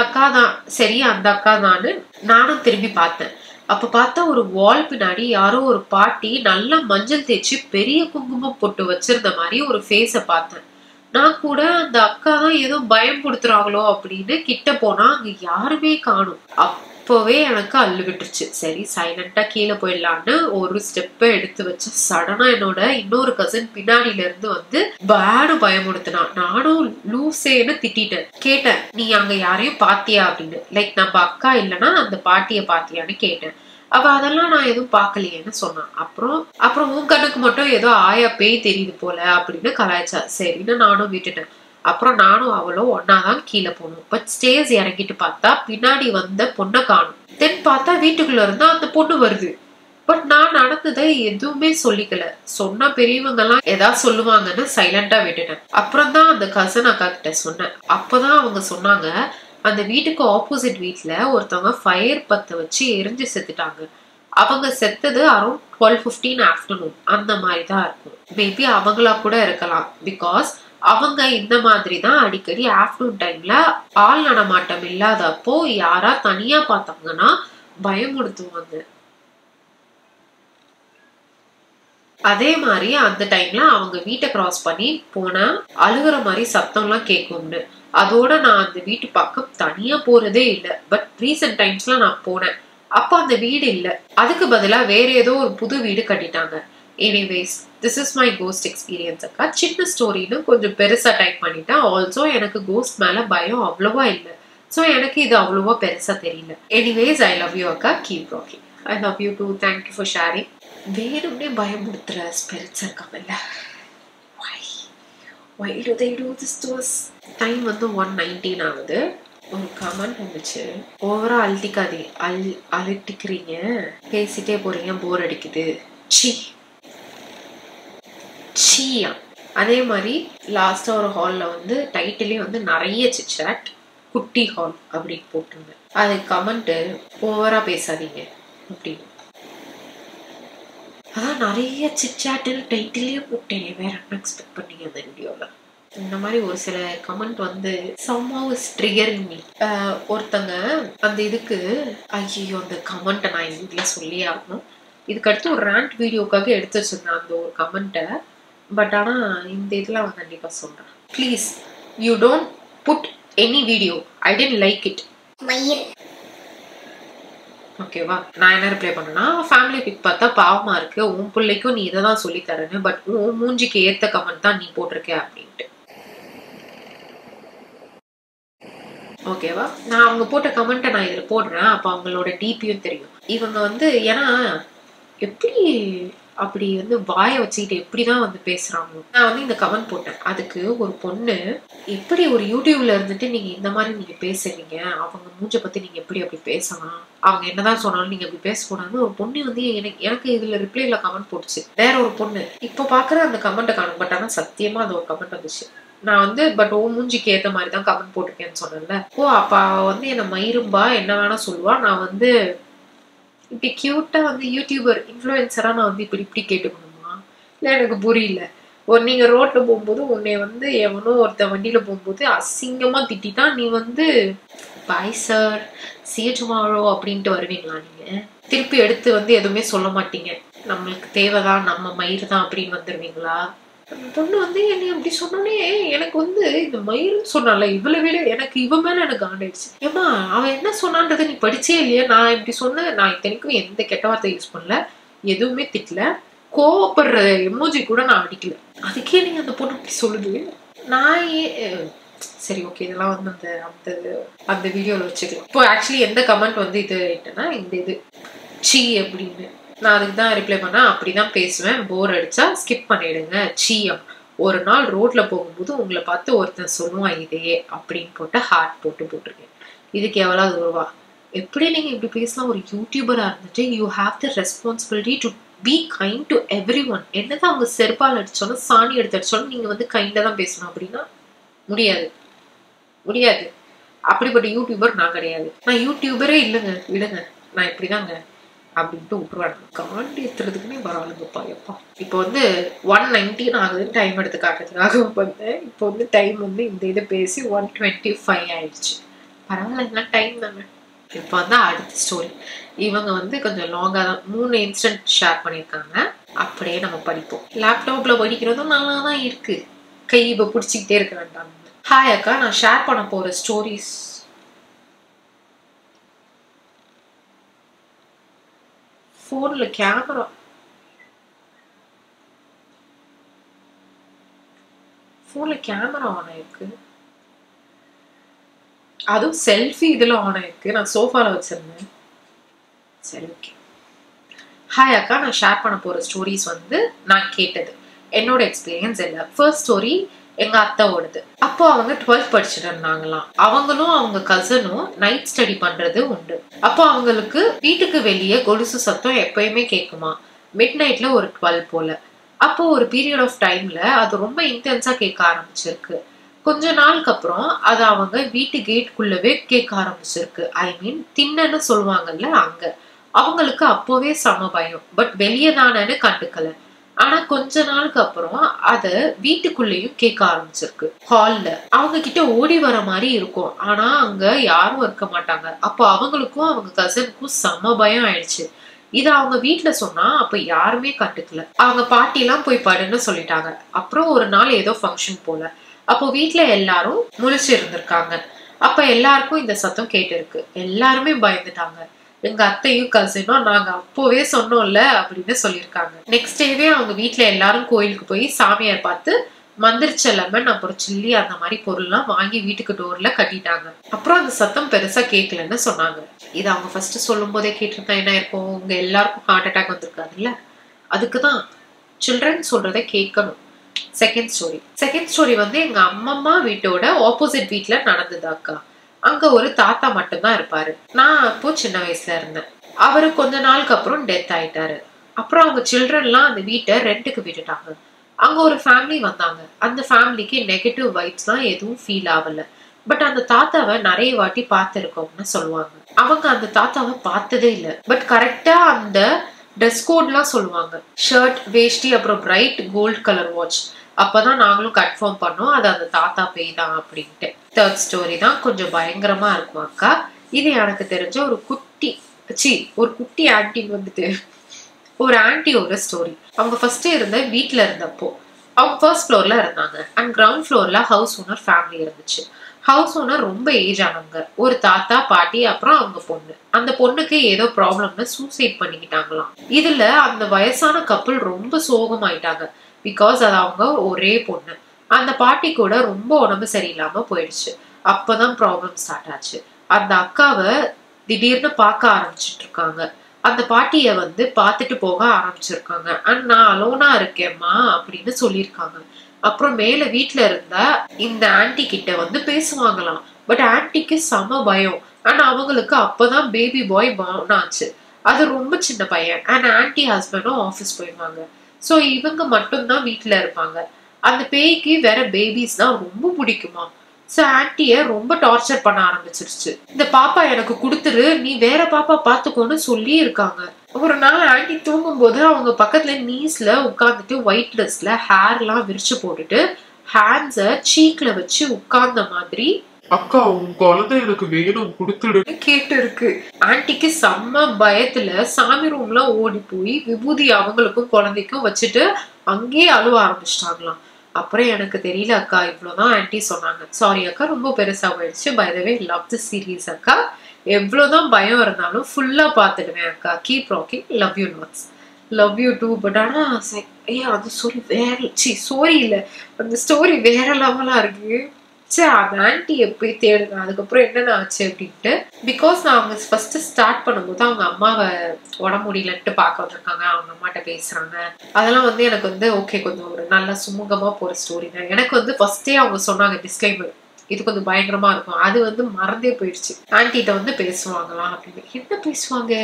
அக்கா தான்னு நானும் திரும்பி பார்த்தேன். அப்ப பார்த்தா ஒரு வால் பின்னாடி யாரோ ஒரு பாட்டி நல்லா மஞ்சள் தேய்ச்சி பெரிய குங்குமம் போட்டு வச்சிருந்த மாதிரி ஒரு ஃபேஸ பார்த்தேன். நான் கூட அந்த அக்கா தான் ஏதோ பயம் கொடுத்துறாங்களோ அப்படின்னு கிட்ட போனா அங்க யாருமே காணும். அப்பவே எனக்கு அள்ளு விட்டுருச்சு. சரி சைலண்டா கீழே போயிடலான்னு ஒரு ஸ்டெப்பை எடுத்து வச்சு சடனா என்னோட இன்னொரு கசின் பின்னாடியில இருந்து வந்து பேடு பயமுடுத்தினான். நானும் லூசேன்னு திட்டிட்டேன். கேட்டேன், நீ அங்க யாரையும் பாத்தியா அப்படின்னு. லைக் நம்ம அக்கா இல்லைன்னா அந்த பாட்டிய பாத்தியான்னு கேட்டேன். அவ அதெல்லாம் நான் எதுவும் பாக்கலையேன்னு சொன்னான். அப்புறம் உன் கண்ணுக்கு மட்டும் ஏதோ ஆயா பேய் தெரியுது போல அப்படின்னு கலாய்ச்சா. சரின்னு நானும் விட்டுட்டேன். அப்புறம் நானும் அவளும் ஒன்னாதான் கீழே போனோம். பட் ஸ்டேஜ் இறங்கிட்டு பார்த்தா பின்னாடி வந்த பொண்ணை காணும். தென் பார்த்தா வீட்டுக்குள்ள இருந்தா அந்த பொண்ணு வருது. பட் நான் நடந்ததை எதுவுமே சொல்லிக்கல. சொன்ன பெரியவங்க எல்லாம் ஏதாவது சொல்லுவாங்கன்னு சைலண்டா விட்டுட்டேன். அப்புறம் தான் அந்த கசன் அக்கா கிட்ட சொன்னேன். அப்பதான் அவங்க சொன்னாங்க, அந்த வீட்டுக்கு ஆப்போசிட் வீட்டுல ஒருத்தவங்க ஃபயர் பத்த வச்சு எரிஞ்சு செத்துட்டாங்க. அவங்க செத்தது அரௌண்ட் 12:15 ஆஃப்டர்நூன் அந்த மாதிரிதான் இருக்கும். மேபி அவங்களா கூட இருக்கலாம். பிகாஸ் அவங்க இந்த மாதிரி தான் அடிக்கடி ஆஃப்டர்நூன் டைம்ல ஆள் நடமாட்டம் இல்லாதப்போ யாரா தனியா பார்த்தாங்கன்னா பயமுடுத்துவாங்க. அதே மாதிரி அந்த டைம்ல அவங்க வீட்டை கிராஸ் பண்ணி போனா அழுகுற மாதிரி சத்தம்லாம் கேட்கும்னு. அதோட நான் அந்த வீட்டு பக்கம் தனியா போறதே இல்லை. பட் ரீசெண்ட் டைம்ஸ்ல நான் போனேன். அப்ப அந்த வீடு இல்லை, அதுக்கு பதிலா வேற ஏதோ ஒரு புது வீடு கட்டிட்டாங்க. Anyways this is my cost experience அக்கா. சின்ன ஸ்டோரின்னு கொஞ்சம் பெருசா டைப் பண்ணிட்டேன். ஆல்சோ எனக்கு கோஸ்ட் மேல பயம் அவ்வளவா இல்லை. ஸோ எனக்கு இது அவ்வளவா பெருசா தெரியல. எனிவேஸ் ஐ லவ் யூ அக்கா, keep rocking. I love you too, thank you for sharing. வேணும்னே பயமுடுத்துற ஸ்பிரிட்ஸ் இருக்காங்கல்ல, why do they do this to us? Time வந்து 1:19 ஆகுது. ஒரு கமெண்ட் வந்துச்சு, ஓவரா அழட்டிக்கிறீங்க, பேசிட்டே போறீங்க, போர் அடிக்குது, சீயா. அதே மாதிரி லாஸ்டா ஒரு ஹால்ல வந்து டைட்டிலே வந்து நிறைய சிட்சாட், குட்டி ஹால் அப்படின்னு போட்டிருந்தேன். அது கமெண்ட் ஓவரா பேசாதீங்க அப்படின்னு. அதான் நிறைய சிட்சாட்டுன்னு டைட்டிலே போட்டேன். வேற என்ன எக்ஸ்பெக்ட் பண்ணீங்க அந்த வீடியோல? இந்த மாதிரி ஒரு சில கமெண்ட் வந்து somehow is triggering me. ஒருத்தங்க அந்த இதுக்கு ஐயோ அந்த கமெண்ட்டை நான் இதுல சொல்லி ஆகணும். இதுக்கு அடுத்து ஒரு ரேண்ட் வீடியோக்காக எடுத்து வச்சிருந்தேன் அந்த ஒரு கமெண்ட்டை. பட் ஆனா இந்த இதுல அவன் கண்டிப்பா சொல்றேன், please you don't put any video, I don't like it. ஓகேவா? நான் என்ன ரிப்ளை பண்ணேன்னா, ஃபேமிலி பிக் பார்த்தா பாவமா இருக்கு, உன் பிள்ளைக்கும் நீ இதை தான் சொல்லி தரேன்னு, பட் உன் மூஞ்சிக்கு ஏத்த கமெண்ட் தான் நீ போட்டிருக்க அப்படின்ட்டு. ஓகேவா? நான் அவங்க போட்ட கமெண்ட்டை நான் இதில் போடுறேன். அப்போ அவங்களோட டிபியும் தெரியும். இவங்க வந்து ஏன்னா எப்படி அப்படி வந்து வாயை வச்சுக்கிட்டு எப்படிதான் வந்து பேசுறாங்க. நான் வந்து இந்த கமெண்ட் போட்டேன். அதுக்கு ஒரு பொண்ணு, எப்படி ஒரு யூடியூப்ல இருந்துட்டு நீங்க இந்த மாதிரி நீங்க பேசுறீங்க, அவங்க மூஞ்ச பத்தி நீங்க எப்படி அப்படி பேசலாம், அவங்க என்னதான் சொன்னாலும் நீங்க அப்படி பேசக்கூடாதுன்னு ஒரு பொண்ணு வந்து எனக்கு இதுல ரிப்ளைல கமெண்ட் போட்டுச்சு. வேற ஒரு பொண்ணு இப்ப பாக்குற அந்த கமெண்ட்டை காணும். பட் ஆனா சத்தியமா அது ஒரு கமெண்ட் வந்துச்சு. நான் வந்து பட் ஓ மூஞ்சிக்கு ஏத்த மாதிரி தான் கமெண்ட் போட்டிருக்கேன்னு சொன்னேன்ல. ஓ அப்ப வந்து என்ன மயிரும்பா என்ன வேணா சொல்லுவா, நான் வந்து இப்படி கியூட்டா வந்து யூடியூபர் இன்ஃப்ளூயன்சரா நான் வந்து இப்படி கேட்டுக்கணுமா? இல்லை எனக்கு புரியல. நீங்க ரோட்ல போகும்போது உன்னை வந்து எவனோ ஒருத்த வண்டியில போகும்போது அசிங்கமா திட்டிதான் நீ வந்து bye sir see you tomorrow அப்படின்ட்டு வருவீங்களா? நீங்க திருப்பி எடுத்து வந்து எதுவுமே சொல்ல மாட்டீங்க, நம்மளுக்கு தேவைதான் நம்ம மயிர் தான் அப்படின்னு வந்துருவீங்களா? அந்த பொண்ணு வந்து என்னை அப்படி சொன்னோன்னே எனக்கு வந்து இந்த மயிர்னு சொன்னால இவ்வளவு விட எனக்கு இவ மேல எனக்கு ஆண்டாயிடுச்சு. ஏமா அவன் என்ன சொன்னான்றதை நீ படிச்சே இல்லையா? நான் இப்படி சொன்ன, நான் இத்தனைக்கும் எந்த கெட்ட வார்த்தை யூஸ் பண்ணல, எதுவுமே திட்டல, கோவப்படுற எமோஜி கூட நான் அடிக்கல. அதுக்கே நீங்க அந்த பொண்ணு அப்படி சொல்லுது. நான் சரி ஓகே, இதெல்லாம் வந்து அந்த வீடியோல வச்சுக்கலாம். இப்போ ஆக்சுவலி எந்த கமெண்ட் வந்து இது ஆயிட்டேன்னா இந்த இது சீ அப்படின்னு. நான் அதுக்கு தான் ரிப்ளை பண்ணேன், அப்படிதான் பேசுவேன், போர் அடிச்சா ஸ்கிப் பண்ணிடுங்க, சீயம். ஒரு நாள் ரோட்ல போகும்போது உங்களை பார்த்து ஒருத்தன் சொல்லுவான் இதையே அப்படின்னு போட்டு ஹார்ட் போட்டிருக்கேன். இதுக்கு எவ்வளவு ரூபா? எப்படி நீங்க இப்படி பேசலாம்? ஒரு யூடியூபரா இருந்துட்டு you have the responsibility to be kind to every one. என்னதான் அவங்க செருப்பால் அடிச்சாலும் சாணி எடுத்து அடிச்சாலும் நீங்க வந்து கைண்டா தான் பேசணும் அப்படின்னா முடியாது. அப்படிப்பட்ட யூடியூபர் நான் கிடையாது. நான் யூடியூபரே இல்லைங்க, விடுங்க, நான் இப்படிதாங்க அப்படின்ட்டு விட்டுருவாங்க. காண்டி ஏத்துறதுக்குன்னே பரவாயில்லப்பா. எப்பா இப்போ வந்து 1:19 ஆகுதுன்னு டைம் எடுத்து காட்டுறதுக்காக வந்தேன். இப்போ வந்து டைம் வந்து இந்த இதை பேசி 1:25 ஆயிடுச்சு. பரவாயில்ல, டைம் தாங்க. இப்போ வந்து அடுத்த ஸ்டோரி. இவங்க வந்து கொஞ்சம் லாங்கா தான் 3 இன்சிடென்ட் ஷேர் பண்ணியிருக்காங்க. அப்படியே நம்ம படிப்போம். லேப்டாப்ல படிக்கிறதும் நல்லா தான் இருக்கு, கை இப்போ பிடிச்சிக்கிட்டே இருக்க வேண்டாம். ஹாய் அக்கா, நான் ஷேர் பண்ண போற ஸ்டோரிஸ் போன்ல கேமரா ஆன் ஆயிருக்கு, அதுவும் செல்ஃபி இதுல ஆன் ஆயிருக்கு. நான் சோஃபால வச்சிருந்தேன். சரி ஓகே. ஹாய் அக்கா, நான் ஷேர் பண்ண போற ஸ்டோரிஸ் வந்து நான் கேட்டது, என்னோட எக்ஸ்பீரியன்ஸ் இல்லை. ஃபர்ஸ்ட் ஸ்டோரி எங்க அத்தாவோடது. அப்போ அவங்க 12th படிச்சுட்டு இருந்தாங்களாம். அவங்களும் அவங்க கசனும் நைட் ஸ்டடி பண்றது உண்டு. அப்போ அவங்களுக்கு வீட்டுக்கு வெளியே கொலுசு சத்தம் எப்பயுமே கேட்குமா, மிட் நைட்ல ஒரு 12 போல. அப்போ ஒரு பீரியட் ஆஃப் டைம்ல அது ரொம்ப இன்டென்ஸா கேட்க ஆரம்பிச்சிருக்கு. கொஞ்ச நாளுக்கு அப்புறம் அது அவங்க வீட்டு கேட்குள்ளவே கேட்க ஆரம்பிச்சிருக்கு. ஐ மீன் தின்னன்னு சொல்லுவாங்கல்ல அங்க. அவங்களுக்கு அப்போவே சம பயம், பட் வெளியே தானேன்னு கண்டுக்கல. ஆனா கொஞ்ச நாளுக்கு அப்புறம் அத வீட்டுக்குள்ளேயும் கேட்க ஆரம்பிச்சிருக்கு. ஹால்ல அவங்க கிட்ட ஓடி வர மாதிரி இருக்கும், ஆனா அங்க யாரும் இருக்க மாட்டாங்க. அப்போ அவங்களுக்கும் அவங்க கசனுக்கும் செம பயம் ஆயிடுச்சு. இத அவங்க வீட்டுல சொன்னா அப்ப யாருமே கண்டுக்கல. அவங்க பாட்டி எல்லாம் போய் படுன்னு சொல்லிட்டாங்க. அப்புறம் ஒரு நாள் ஏதோ ஃபங்க்ஷன் போல, அப்போ வீட்டுல எல்லாரும் முழிச்சு இருந்திருக்காங்க. அப்ப எல்லாருக்கும் இந்த சத்தம் கேட்டு இருக்கு. எல்லாருமே பயந்துட்டாங்க. எங்க அத்தையும் கசினும் நாங்க அப்போவே சொன்னோம்ல அப்படின்னு சொல்லியிருக்காங்க. நெக்ஸ்ட் டேவே அவங்க வீட்டுல எல்லாரும் கோயிலுக்கு போய் சாமியார் பார்த்து மந்திரிச்ச லெமன் அப்புறம் சில்லி அந்த மாதிரி பொருள்லாம் வாங்கி வீட்டுக்கு டோர்ல கட்டிட்டாங்க. அப்புறம் அந்த சத்தம் பெருசா கேட்கலன்னு சொன்னாங்க. இது அவங்க ஃபர்ஸ்ட் சொல்லும் போதே கேட்டிருந்தா என்ன இருக்கும், உங்க எல்லாருக்கும் ஹார்ட் அட்டாக் வந்திருக்காதுல்ல. அதுக்குதான் சில்ட்ரன் சொல்றதை கேட்கணும். செகண்ட் ஸ்டோரி வந்து எங்க அம்மம்மா வீட்டோட ஆப்போசிட் வீட்ல நடந்தது அக்கா. அங்க ஒரு தாத்தா மட்டும்தான் இருப்பாரு. நான் அப்போ சின்ன வயசுல இருந்தேன். அவரு கொஞ்ச நாளுக்கு அப்புறம் டெத் ஆயிட்டாரு. அப்புறம் அவங்க சில்ட்ரன்லாம் அந்த வீட்டை ரெண்டுக்கு விட்டுட்டாங்க. அங்க ஒரு ஃபேமிலி வந்தாங்க. அந்த ஃபேமிலிக்கு நெகட்டிவ் வைப்ஸ்லாம் எதுவும் ஃபீல் ஆகல. பட் அந்த தாத்தாவை நிறைய வாட்டி பார்த்திருக்கோம்னு சொல்லுவாங்க. அவங்க அந்த தாத்தாவை பார்த்ததே இல்லை. பட் கரெக்டா அந்த ட்ரெஸ் கோட்லாம் சொல்லுவாங்க. ஷர்ட், வேஷ்டி, அப்புறம் பிரைட் கோல்ட் கலர் வாட்ச். அப்பதான் நாங்களும் கன்ஃபார்ம் பண்ணோம் அது அந்த தாத்தா பேய் தான் அப்படின்ட்டு. தேர்ட் ஸ்டோரி தான் கொஞ்சம் பயங்கரமா இருக்கும் அக்கா. இது எனக்கு தெரிஞ்ச ஒரு குட்டி ஆன்டி வந்துட்டு ஒரு ஆன்டியோட ஸ்டோரி. அவங்க ஃபர்ஸ்ட் இருந்த வீட்டுல இருந்தப்போ அவங்க ஃபர்ஸ்ட் ஃப்ளோர்ல இருந்தாங்க. அண்ட் கிரவுண்ட் ஃப்ளோர்ல ஹவுஸ் ஓனர் ஃபேமிலி இருந்துச்சு. ஹவுஸ் ஓனர் ரொம்ப ஏஜ் ஆனவங்க. ஒரு தாத்தா, பாட்டி, அப்புறம் அவங்க பொண்ணு. அந்த பொண்ணுக்கு ஏதோ ப்ராப்ளம்னு சூசைட் பண்ணிக்கிட்டாங்களாம். இதுல அந்த வயசான கப்புள் ரொம்ப சோகமாயிட்டாங்க. பிகாஸ் அது அவங்க ஒரே பொண்ணு. அந்த பாட்டி கூட ரொம்ப உடம்பு சரியில்லாம போயிடுச்சு. அப்பதான் ப்ராப்ளம் ஸ்டார்ட் ஆச்சு. அந்த அக்காவை திடீர்னு பார்க்க ஆரம்பிச்சுட்டு இருக்காங்க. அந்த பாட்டிய வந்து பார்த்துட்டு போக ஆரம்பிச்சிருக்காங்க. அண்ட் நான் அலோனா இருக்கேம்மா அப்படின்னு சொல்லியிருக்காங்க. அப்புறம் மேல வீட்டுல இருந்தா இந்த ஆன்டி கிட்ட வந்து பேசுவாங்களாம். பட் ஆன்டிக்கு செம பயம். ஆனா அவங்களுக்கு அப்பதான் பேபி பாய் பார்ன் ஆச்சு. அது ரொம்ப சின்ன பையன். அண்ட் ஆன்டி ஹஸ்பண்டும் ஆஃபீஸ் போயிடுவாங்க. ஸோ இவங்க மட்டும்தான் வீட்டுல இருப்பாங்க. அந்த பேய்க்கு வேற பேபிஸ் தான் ரொம்ப பிடிக்குமா. ஸோ ஆன்டிய ரொம்ப டார்ச்சர் பண்ண ஆரம்பிச்சிருச்சு. இந்த பாப்பா எனக்கு கொடுத்துரு, நீ வேற பாப்பா பாத்துக்கோன்னு சொல்லி இருக்காங்க. ஒரு நாள் ஆன்டி தூங்கும் போது அவங்க பக்கத்துல நீஸ்ல உட்கார்ந்துட்டு ஒயிட் ட்ரெஸ்ல ஹேர்லாம் விரிச்சு போட்டுட்டு ஹேண்ட்ஸ சீக்ல வச்சு உட்கார்ந்த மாதிரி அக்கா உன் குழந்தை எனக்கு வேணும் கொடுத்துடு கேட்டு இருக்கு. ஆன்டிக்கு செம்ம பயத்துல சாமி ரூம்ல ஓடி போய் விபூதி அவங்களுக்கும் குழந்தைக்கும் வச்சுட்டு அங்கேயே அழுவ ஆரம்பிச்சிட்டாங்களாம். அப்புறம் எனக்கு தெரியல அக்கா, இவ்வளவுதான் ஆன்டி சொன்னாங்க. சாரி அக்கா, ரொம்ப பெருசா போயிடுச்சு. By the way love the series அக்கா. எவ்வளவுதான் பயம் இருந்தாலும் ஃபுல்லா பாத்துடுவேன் அக்கா. Keep rocking, love you lots, love you too. But ஆனா அது சொல்லி வேற ஸ்டோரி இல்ல, அந்த ஸ்டோரி வேற லெவலா இருக்கு. அந்த ஆன்டிய போய் தேடுங்க அதுக்கப்புறம் என்னென்ன ஆச்சு அப்படின்ட்டு. பிகாஸ் நான் அவங்க ஃபர்ஸ்ட் ஸ்டார்ட் பண்ணும்போது அவங்க அம்மாவை உடம்பு முடியலன்ட்டு பார்க்க வந்திருக்காங்க. அவங்க அம்மாட்ட பேசுறாங்க. அதெல்லாம் வந்து எனக்கு வந்து ஓகே, கொஞ்சம் ஒரு நல்ல சுமூகமா போற ஸ்டோரி தான். எனக்கு வந்து ஃபர்ஸ்டே அவங்க சொன்னாங்க டிஸ்க்ளைமர், இது கொஞ்சம் பயங்கரமா இருக்கும். அது வந்து மறந்தே போயிடுச்சு. ஆன்டிட்ட வந்து பேசுவாங்களாம் அப்படின்னு. என்ன பேசுவாங்க,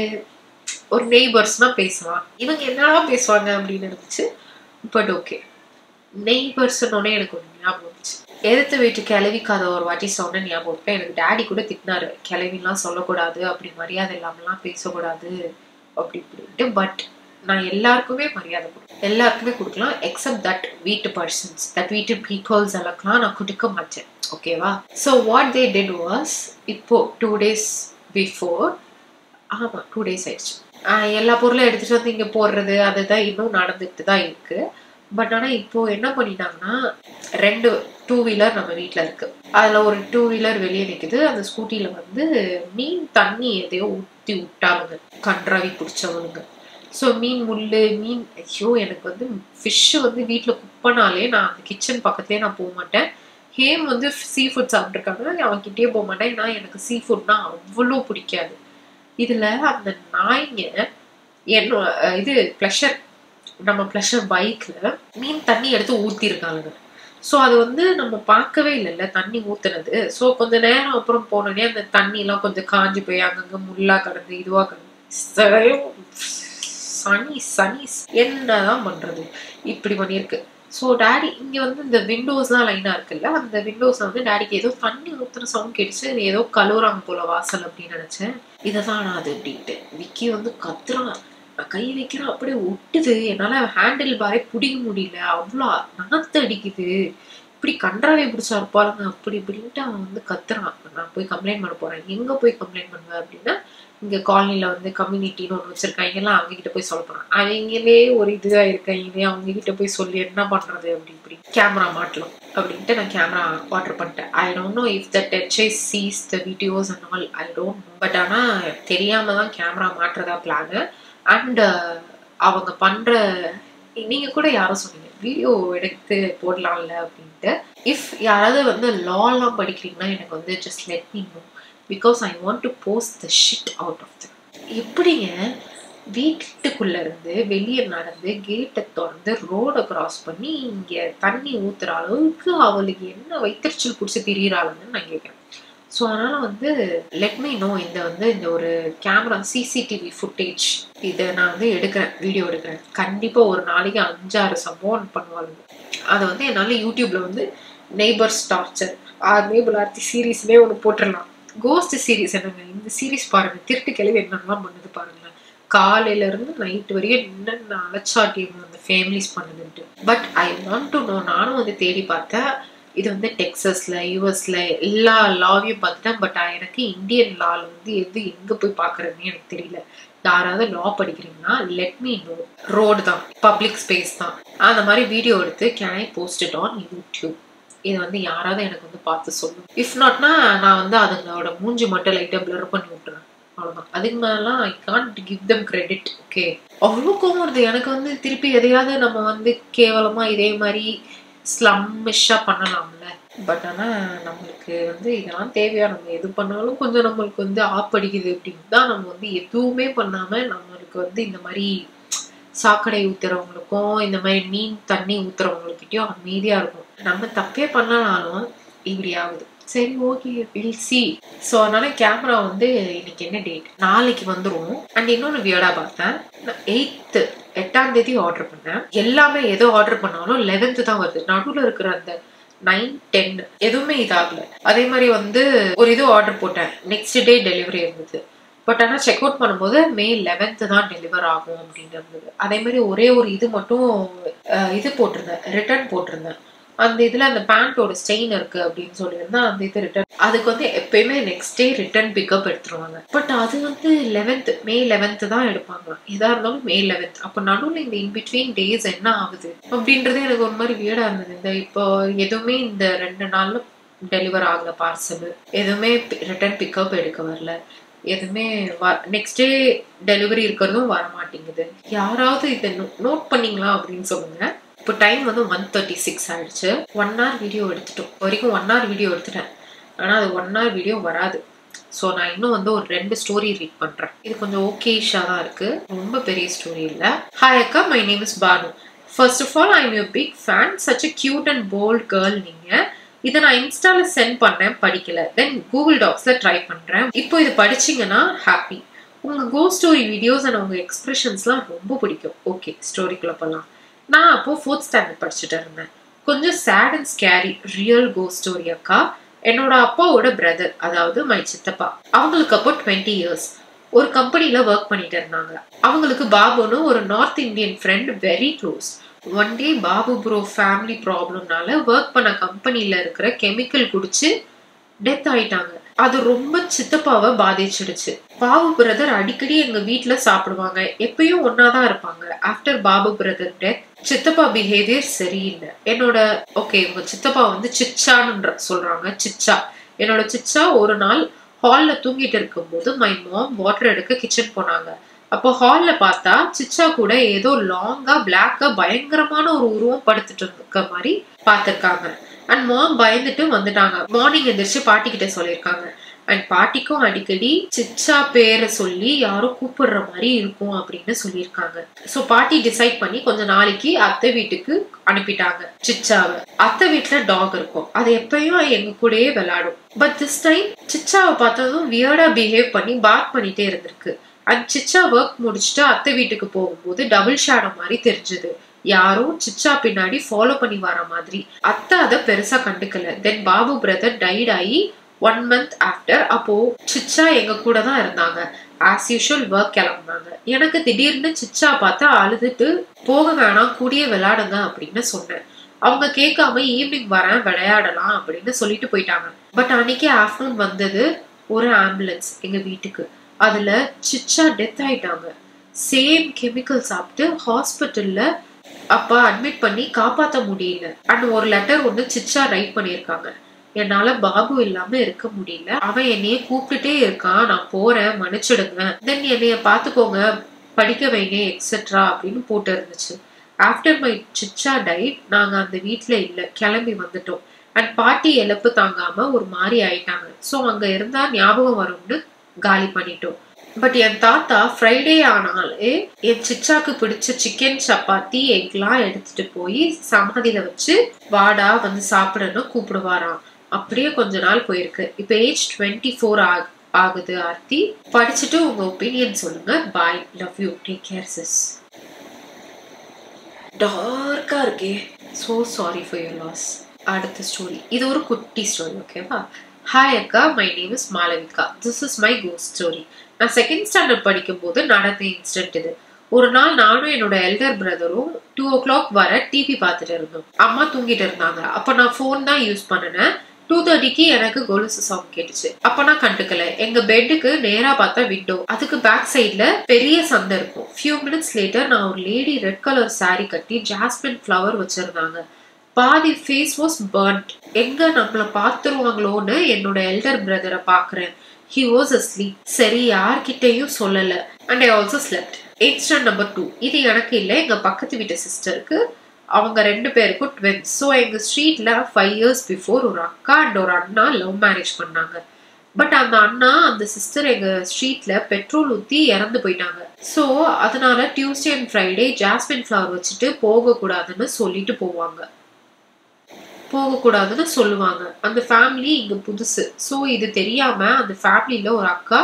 ஒரு நெய்பர்ஸ்னா பேசுவான். இவங்க என்னடா பேசுவாங்க அப்படின்னு இருந்துச்சு. பட் ஓகே, நெய்பர்ஸ்னோடனே எனக்கு ஒரு ஞாபகம் வந்துச்சு. எதிர்த்து வீட்டு கிளவிக்காத ஒரு வாட்டி சொன்ன ஞாபகம். எனக்கு டேடி கூட திட்டினாரு, கிளவிலாம் சொல்லக்கூடாது, அப்படி மரியாதை இல்லாமலாம் பேசக்கூடாது அப்படி இப்படின்ட்டு. பட் நான் எல்லாருக்குமே மரியாதை கொடுப்பேன், எல்லாருக்குமே கொடுக்கலாம். எக்ஸப்ட் தட் வீட்டு பர்சன்ஸ், தட் வீட்டு பீப்புள்ஸ் எல்லாம் நான் கொடுக்க மாட்டேன். ஓகேவா? So what they did was, இப்போ 2 days பிஃபோர், ஆமாம் 2 days ஆயிடுச்சு, எல்லா பொருளும் எடுத்துட்டு வந்து இங்கே போடுறது அதுதான் இன்னும் நடந்துட்டு தான் இருக்கு. பட் ஆனால் இப்போ என்ன பண்ணிட்டாங்கன்னா 2 2-வீலர் நம்ம வீட்டில் இருக்கு. அதில் ஒரு 2-வீலர் வெளியே நிற்குது. அந்த ஸ்கூட்டியில் வந்து மீன் தண்ணி எதையோ ஊற்றி விட்டாளுங்க, கன்றாவி பிடிச்சவனுங்க. ஸோ மீன் முள்ளு மீன், ஐயோ எனக்கு வந்து ஃபிஷ்ஷு வந்து வீட்டில் குக் பண்ணாலே நான் அந்த கிச்சன் பக்கத்துலேயே நான் போக மாட்டேன். ஹேம் வந்து சீ ஃபுட் சாப்பிட்ருக்காங்க, அவன்கிட்டயே போக மாட்டேன். ஏன்னா எனக்கு சீ ஃபுட்னா அவ்வளோ பிடிக்காது. இதில் அந்த நாய்ங்க என்னோட இது ப்ளஷர், நம்ம ப்ளஷர் பைக்கில் மீன் தண்ணி எடுத்து ஊற்றிருக்காங்க. ஸோ அது வந்து நம்ம பார்க்கவே இல்லைல்ல தண்ணி ஊற்றுனது. ஸோ கொஞ்ச நேரம் அப்புறம் போனோடனே அந்த தண்ணிலாம் கொஞ்சம் காஞ்சி போய் அங்கங்கே முள்ளா கிடந்து இதுவாக கிடந்து சனீஸ் என்னதான் பண்ணுறது, இப்படி பண்ணியிருக்கு. ஸோ டேடி இங்கே வந்து இந்த விண்டோஸ்லாம் லைனாக இருக்குல்ல, அந்த விண்டோஸில் வந்து டேடிக்கு ஏதோ தண்ணி ஊற்றுன சவுண்ட் கேட்டுச்சு. ஏதோ கழுவுறாங்க போல வாசல் அப்படின்னு நினச்சேன். இதை தான் நான் அது அப்படின்ட்டு. விக்கி வந்து கத்துறான், நான் கை வைக்கிறேன் அப்படியே ஒட்டுது, என்னால் ஹேண்டில் பாரே பிடிக்க முடியல, அவ்வளோ நாற்று அடிக்குது, இப்படி கன்றாவே பிடிச்சா இருப்பாளுங்க அப்படி இப்படின்ட்டு அவன் வந்து கத்துறான். நான் போய் கம்ப்ளைண்ட் பண்ண போகிறேன். எங்கே போய் கம்ப்ளைண்ட் பண்ணுவேன் அப்படின்னா, இங்க காலனில வந்து கம்யூனிட்டின்னு ஒன்று வச்சிருக்காங்கலாம், அவங்க கிட்ட போய் சொல்ல போறேன். அவங்களே ஒரு இதுவா இருக்காங்க, அவங்க கிட்ட போய் சொல்லி என்ன பண்றது அப்படி இப்படி. கேமரா மாட்டலாம் அப்படின்ட்டு நான் கேமரா ஆர்டர் பண்ணிட்டேன். I don't know if that HI sees the videos and all, I don't know. But ஆனா தெரியாம தான் கேமரா மாட்டுறதா பிளான். அண்ட் அவங்க பண்ற, நீங்க கூட யாரும் சொன்னீங்க வீடியோ எடுத்து போடலாம்ல அப்படின்ட்டு. இஃப் யாராவது வந்து லாலாம் படிக்கிறீங்கன்னா எனக்கு வந்து just let me know, because I want to post the shit out of them. எப்படிங்க வீட்டுக்குள்ள இருந்து வெளியே நடந்து கேட்டை திறந்து ரோடை கிராஸ் பண்ணி இங்க தண்ணி ஊத்துற அளவுக்கு அவளுக்கு என்ன வைத்தறிச்சல் பிடிச்சி திரியிறாளுன்னு நான் கேட்கிறேன். ஸோ அதனால வந்து லெட் மீ நோ. இந்த ஒரு கேமரா CCTV ஃபுட்டேஜ் இதை நான் வந்து எடுக்கிறேன், வீடியோ எடுக்கிறேன். கண்டிப்பாக ஒரு நாளைக்கு 5-6 சம்பவம் பண்ணுவாங்க. அதை வந்து என்னால் யூடியூப்ல வந்து நெய்பர்ஸ் டார்ச்சர் நெய்பர் ஆர்த்தி சீரீஸ்லேயே ஒன்று போட்டுடலாம். கோஸ்ட் சீரீஸ் என்னங்க, இந்த சீரீஸ் பாருங்க, திருட்டு கிழவி என்னென்னலாம் பண்ணுது பாருங்களேன். காலையில இருந்து நைட் வரையும் என்னென்ன அலச்சாட்டியம் அந்த ஃபேமிலிஸ் பண்ணுதுன்ட்டு. But I want to know. நானும் வந்து தேடி பார்த்தேன். இது வந்து டெக்ஸஸ்ல US எல்லா லாவையும் பார்த்துட்டேன். பட் எனக்கு இந்தியன் லால வந்து எது எங்க போய் பாக்குறதுன்னு எனக்கு தெரியல. யாராவது லா படிக்கிறீங்கன்னா லெட் மீ நோ. ரோடு தான், பப்ளிக் ஸ்பேஸ் தான், அந்த மாதிரி வீடியோ எடுத்து can I post it on YouTube? இது வந்து யாராவது எனக்கு வந்து பார்த்து சொல்லும். இஃப் நாட்னா நான் வந்து அதுங்களோட மூஞ்சி மட்டும் லைட்டா பிளர் பண்ணி விட்டுறேன், அவ்வளவுதான். அதுக்கு மேலாம் I can't give them credit. Okay, அவ்வளோ கோவம் வருது எனக்கு வந்து. திருப்பி எதையாவது நம்ம வந்து கேவலமா இதே மாதிரி ஸ்லம்மிஷா பண்ணலாம்ல. பட் ஆனா நம்மளுக்கு வந்து இதெல்லாம் தேவையா? நம்ம எது பண்ணாலும் கொஞ்சம் நம்மளுக்கு வந்து ஆப்படிக்குது அப்படின்னு தான் நம்ம வந்து எதுவுமே பண்ணாம நம்மளுக்கு வந்து இந்த மாதிரி சாக்கடை ஊத்துறவங்களுக்கும் இந்த மாதிரி மீன் தண்ணி ஊத்துறவங்ககிட்டயும் அமைதியா இருக்கும். நம்ம தப்பே பண்ணாலும் இப்படி ஆகுது. சரி, ஓகே, வில் சி. ஸோ அதனால கேமரா வந்து இன்னைக்கு என்ன டேட், நாளைக்கு வந்துடும். அண்ட் இன்னொன்று வியர்டா பார்த்தேன், 8ஆம் தேதி ஆர்டர் பண்ணேன். எல்லாமே எதோ ஆர்டர் பண்ணாலும் 11th தான் வருது. நடுவில் இருக்கிற அந்த 9, 10 எதுவுமே இதாகல. அதே மாதிரி வந்து ஒரு இது ஆர்டர் போட்டேன், நெக்ஸ்ட் டே டெலிவரி இருந்தது. பட் ஆனால் செக் அவுட் பண்ணும்போது May 11th தான் டெலிவர் ஆகும் அப்படின்னு இருந்தது. அதே மாதிரி ஒரே ஒரு இது மட்டும் இது போட்டிருந்தேன், ரிட்டர்ன் போட்டிருந்தேன். அந்த இதுல அந்த பேண்டோட ஸ்டெயின் இருக்கு அப்படின்னு சொல்லியிருந்தா அந்த இது ரிட்டர்ன். அதுக்கு வந்து எப்பயுமே நெக்ஸ்ட் டே ரிட்டர்ன் பிக்கப் எடுத்துருவாங்க. பட் அது வந்து May 11th தான் எடுப்பாங்க. எதா இருந்தாலும் May 11th. அப்ப நடுவில் இந்த இன்பிட்வீன் டேஸ் என்ன ஆகுது அப்படின்றது எனக்கு ஒரு மாதிரி வியர்டா இருந்தது. இந்த இப்போ எதுவுமே இந்த 2 நாள்ல டெலிவர் ஆகல பார்சல், எதுவுமே ரிட்டர்ன் பிக்கப் எடுக்க வரல, எதுவுமே நெக்ஸ்ட் டே டெலிவரி இருக்கிறதும் வர மாட்டேங்குது. யாராவது இதை நோட் பண்ணீங்களா அப்படின்னு சொல்லுங்க. இப்போ டைம் வந்து 1:36 ஆயிடுச்சு. 1 hour வீடியோ எடுத்துட்டோம். வரைக்கும் 1 hour வீடியோ எடுத்துட்டேன். ஆனால் அது 1 hour வீடியோ வராது. ஸோ நான் இன்னும் வந்து ஒரு 2 ஸ்டோரி ரீட் பண்ணுறேன். இது கொஞ்சம் ஓகேஷாக தான் இருக்கு, ரொம்ப பெரிய ஸ்டோரி இல்லை. ஹாய் அக்கா, my name is Banu. First of all I am you big fan. Such a cute and bold girl. நீங்கள் இதை நான் இன்ஸ்டால சென்ட் பண்ணேன், படிக்கல. தென் கூகுள் டாக்ஸ்ல ட்ரை பண்ணுறேன். இப்போ இது படிச்சிங்கன்னா ஹாப்பி. உங்கள் கோ ஸ்டோரி வீடியோஸ் அண்ட் உங்கள் எக்ஸ்பிரஷன்ஸ்லாம் ரொம்ப பிடிக்கும். ஓகே, ஸ்டோரிக்குள்ள போகலாம். நான் அப்போ 4th ஸ்டாண்டர்ட் படிச்சுட்டு இருந்தேன். கொஞ்சம் sad and scary real ghost story அக்கா. என்னோட அப்பாவோட பிரதர், அதாவது மை சித்தப்பா, அவங்களுக்கு அப்போ 20 years ஒரு கம்பெனில ஒர்க் பண்ணிட்டு இருந்தாங்க. அவங்களுக்கு பாபுன்னு ஒரு north Indian friend, very close. One day Babu bro family ப்ராப்ளம்னால ஒர்க் பண்ண கம்பெனில இருக்கிற கெமிக்கல் குடிச்சு டெத் ஆயிட்டாங்க. அது ரொம்ப சித்தப்பாவை பாதிச்சிடுச்சு. பாபு பிரதர் அடிக்கடி எங்க வீட்டுல சாப்பிடுவாங்க, எப்பயும் ஒன்னாதான் இருப்பாங்க. ஆஃப்டர் பாபு பிரதர் டெத் சித்தப்பா பிஹேவியர் சரியில்லை. என்னோட உங்க சித்தப்பா வந்து சிச்சான்னு சொல்றாங்க, சிச்சா. என்னோட சிச்சா ஒரு நாள் ஹால்ல தூங்கிட்டு இருக்கும் போது மை மாம் வாட்டர் எடுக்க கிச்சன் போனாங்க. அப்போ ஹால்ல பார்த்தா சிச்சா கூட ஏதோ லாங்கா பிளாக்கா பயங்கரமான ஒரு உருவம் படுத்துட்டு இருக்க மாதிரி பார்த்திருக்காங்க. அண்ட் மாம் பயந்துட்டு வந்துட்டாங்க. மார்னிங் எந்திரிச்சு பாட்டி கிட்ட சொல்லியிருக்காங்க. அண்ட் பாட்டிக்கும் அடிக்கடி சிச்சா பேரை சொல்லி யாரும் கூப்பிடுற மாதிரி இருக்கும் அப்படின்னு சொல்லியிருக்காங்க. ஸோ பாட்டி டிசைட் பண்ணி கொஞ்ச நாளைக்கு அத்தை வீட்டுக்கு அனுப்பிட்டாங்க சிச்சாவை. அத்தை வீட்டுல டாக் இருக்கும், அது எப்பயும் எங்க கூடயே விளையாடும். பட் திஸ் டைம் சிச்சாவை பார்த்ததும் வியர்டா பிஹேவ் பண்ணி பார்க் பண்ணிட்டே இருந்திருக்கு. அண்ட் சிச்சா ஒர்க் முடிச்சுட்டு அத்தை வீட்டுக்கு போகும்போது டபுள் ஷேடோ மாதிரி தெரிஞ்சது. யாரும் சிச்சா பின்னாடி ஃபாலோ பண்ணி வர மாதிரி. அத்தை அதை பெருசா கண்டுக்கல. தென் பாபு பிரதர் டைட் ஆகி 1 month ஆஃப்டர். அப்போ சிச்சா எங்க கூட தான் இருந்தாங்க. ஆஸ் யூஷுவல் ஒர்க் கிளம்புனாங்க. எனக்கு திடீர்னு சிச்சா பார்த்தா அழுதுட்டு போக வேணாம், கூடிய விளையாடுங்க அப்படின்னு சொன்னேன். அவங்க கேட்காம ஈவினிங் வரேன் விளையாடலாம் அப்படின்னு சொல்லிட்டு போயிட்டாங்க. பட் அன்னைக்கு ஆஃப்டர்நூன் வந்தது ஒரு ஆம்புலன்ஸ் எங்க வீட்டுக்கு. அதுல சிச்சா டெத் ஆயிட்டாங்க. சேம் கெமிக்கல் சாப்பிட்டு ஹாஸ்பிட்டல்ல அப்பா அட்மிட் பண்ணி காப்பாற்ற முடியல. அண்ட் ஒரு லெட்டர் ஒன்று சிச்சா ரைட் பண்ணியிருக்காங்க. என்னால பாபு இல்லாம இருக்க முடியல, அவன் என்னைய கூப்பிட்டுட்டே இருக்கான், நான் போறேன், மன்னிச்சிடுங்க, தென் என்னைய பாத்துக்கோங்க, படிக்க வைங்க எக்ஸெட்ரா அப்படின்னு போட்டு இருந்துச்சு. ஆஃப்டர் மை சிச்சா டைட் நாங்க அந்த வீட்டுல இல்ல, கிளம்பி வந்துட்டோம். அண்ட் பாட்டி இழப்பு தாங்காம ஒரு மாதிரி ஆயிட்டாங்க. ஸோ அங்க இருந்தா ஞாபகம் வரும்னு காலி பண்ணிட்டோம். பட் என் தாத்தா ஃப்ரைடே ஆனாலே என் சிச்சாக்கு பிடிச்ச சிக்கன் சப்பாத்தி எக்லாம் எடுத்துட்டு போய் சமாதியில வச்சு வாடா வந்து சாப்பிடணும் கூப்பிடுவாராம். அப்படியே கொஞ்ச நாள் போயிருக்கு. இப்ப ஏஜ் 24 ஆகுது. ஆர்த்தி, படிச்சுட்டு உங்க ஒப்பீனியன் சொல்லுங்க. Bye, love you, take care sis. டார்க்கா இருக்கே, so sorry for your loss. அடுத்த ஸ்டோரி, இது ஒரு குட்டி ஸ்டோரி, ஓகேவா? ஹாய் அக்கா, my name is Malavika. This is my ghost story. நான் செகண்ட் ஸ்டாண்டர்ட் படிக்கும் போது நடந்த இன்சிடென்ட் இது. ஒரு நாள் நானும் என்னோட எல்டர் பிரதரும் 2 o'clock வர டிவி பார்த்துட்டு இருந்தோம். அம்மா தூங்கிட்டு இருந்தாங்க. அப்ப நான் போன் தான் யூஸ் பண்ணினேன். 2:30க்கு எனக்கு கொலுசு சவுண்ட் கேட்டுச்சு. அப்ப நான் கண்டுக்கல. எங்க பெட்டுக்கு நேரா பார்த்தா விண்டோ, அதுக்கு பேக் சைட்ல பெரிய சந்தை இருக்கும். ஃபியூ மினிட்ஸ் லேட்டர் நான் ஒரு லேடி ரெட் கலர் சாரி கட்டி ஜாஸ்மின் ஃபிளவர் வச்சிருந்தாங்க. பாதி ஃபேஸ் வாஸ் பர்ன்ட். எங்க நம்மள பாத்துருவாங்களோன்னு என்னோட எல்டர் பிரதரை பாக்குறேன். He was asleep. சரி, யார்கிட்டையும் சொல்லல. And I also slept. Incident number 2. இது எனக்கு இல்லை, எங்க பக்கத்து வீட்டு சிஸ்டருக்கு. அவங்க 2 பேருக்கும் ட்வின்ஸ். ஸோ எங்க ஸ்ட்ரீட்ல 5 years பிஃபோர் ஒரு அக்கா அண்ட் ஒரு அண்ணா லவ் மேரேஜ் பண்ணாங்க. பட் அந்த அண்ணா அந்த சிஸ்டர் எங்க ஸ்ட்ரீட்ல பெட்ரோல் ஊத்தி இறந்து போயிட்டாங்க. ஸோ அதனால Tuesday and Friday jasmine flower வச்சுட்டு போகக்கூடாதுன்னு சொல்லுவாங்க. அந்த ஃபேமிலி இங்க புதுசு. ஸோ இது தெரியாம அந்த ஃபேமிலியில ஒரு அக்கா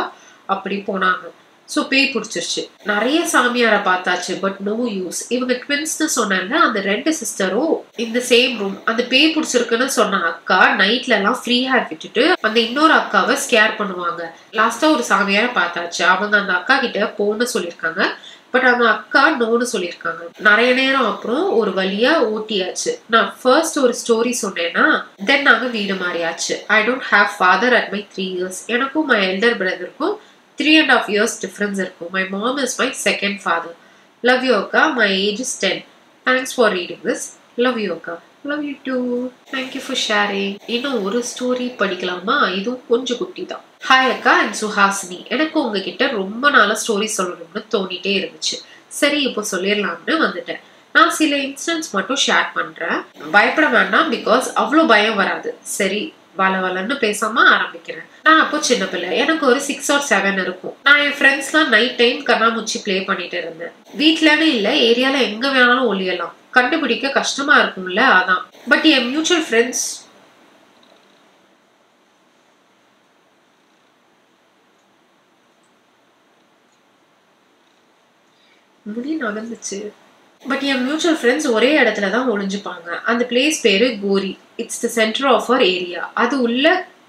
அப்படி போனாங்க. ஸோ பேய் பிடிச்சிருச்சு. நிறைய சாமியாரை பார்த்தாச்சு, பட் நோ யூஸ். இவங்க ட்வின்ஸ்னு சொன்னாங்க. அந்த 2 சிஸ்டரும் இந்த சேம் ரூம். அந்த பேய் பிடிச்சிருக்குன்னு சொன்ன அக்கா நைட்ல எல்லாம் ஃப்ரீ ஹேர் விட்டுட்டு அந்த இன்னொரு அக்காவை ஸ்கேர் பண்ணுவாங்க. லாஸ்டா ஒரு சாமியாரை பார்த்தாச்சு. அவங்க அந்த அக்கா கிட்ட போன்னு சொல்லியிருக்காங்க. பட் அந்த அக்கா நோன்னு சொல்லியிருக்காங்க. நிறைய நேரம் அப்புறம் ஒரு வழியா ஓட்டியாச்சு. நான் ஃபர்ஸ்ட் ஒரு ஸ்டோரி சொன்னேன்னா தென் நாங்க வீடு மாறியாச்சு. I don't have father at my 3 years. எனக்கும் மை எல்டர் பிரதருக்கும் 3.5 years difference இருக்கும். My mom is my second father. Love you akka. My age is 10. Thanks for reading this. Love you akka. Love you too. Thank you for sharing. இன்னும் ஒரு story படிக்கலாமா? இதுவும் கொஞ்சம் குட்டி தான். Hi அக்கா அண்ட் சுஹாசினி. எனக்கு உங்ககிட்ட ரொம்ப நாளா ஸ்டோரி சொல்லணும்னு தோணிட்டே இருந்துச்சு. சரி, இப்போ சொல்லிடலாம்னு வந்துட்டேன். நான் சில இன்சிடென்ட்ஸ் மட்டும் ஷேர் பண்றேன். பயப்பட வேண்டாம், பிகாஸ் அவ்வளோ பயம் வராது. சரி, வளவலன்னு பேசாம ஆரம்பிக்கிறேன். நான் அப்போ சின்ன பிள்ளை, எனக்கு ஒரு 6 or 7 இருக்கும். நான் என் ஃப்ரெண்ட்ஸ்லாம் நைட் டைம் கண்ணாமூச்சி பிளே பண்ணிட்டு இருந்தேன். வீட்லன்னு இல்ல, ஏரியால எங்க வேணாலும் ஒளியலாம். கண்டுபிடிக்க கஷ்டமா இருக்கும்ல, அதான். பட் என் மியூச்சுவல் ஃப்ரெண்ட்ஸ் முடி நகர்ந்துச்சு. பட் என் மியூச்சுவல் ஃப்ரெண்ட்ஸ் ஒரே இடத்துல தான் ஒளிஞ்சுப்பாங்க. அந்த பிளேஸ் பேரு கோரி. It's the centre of our area. அது உள்ள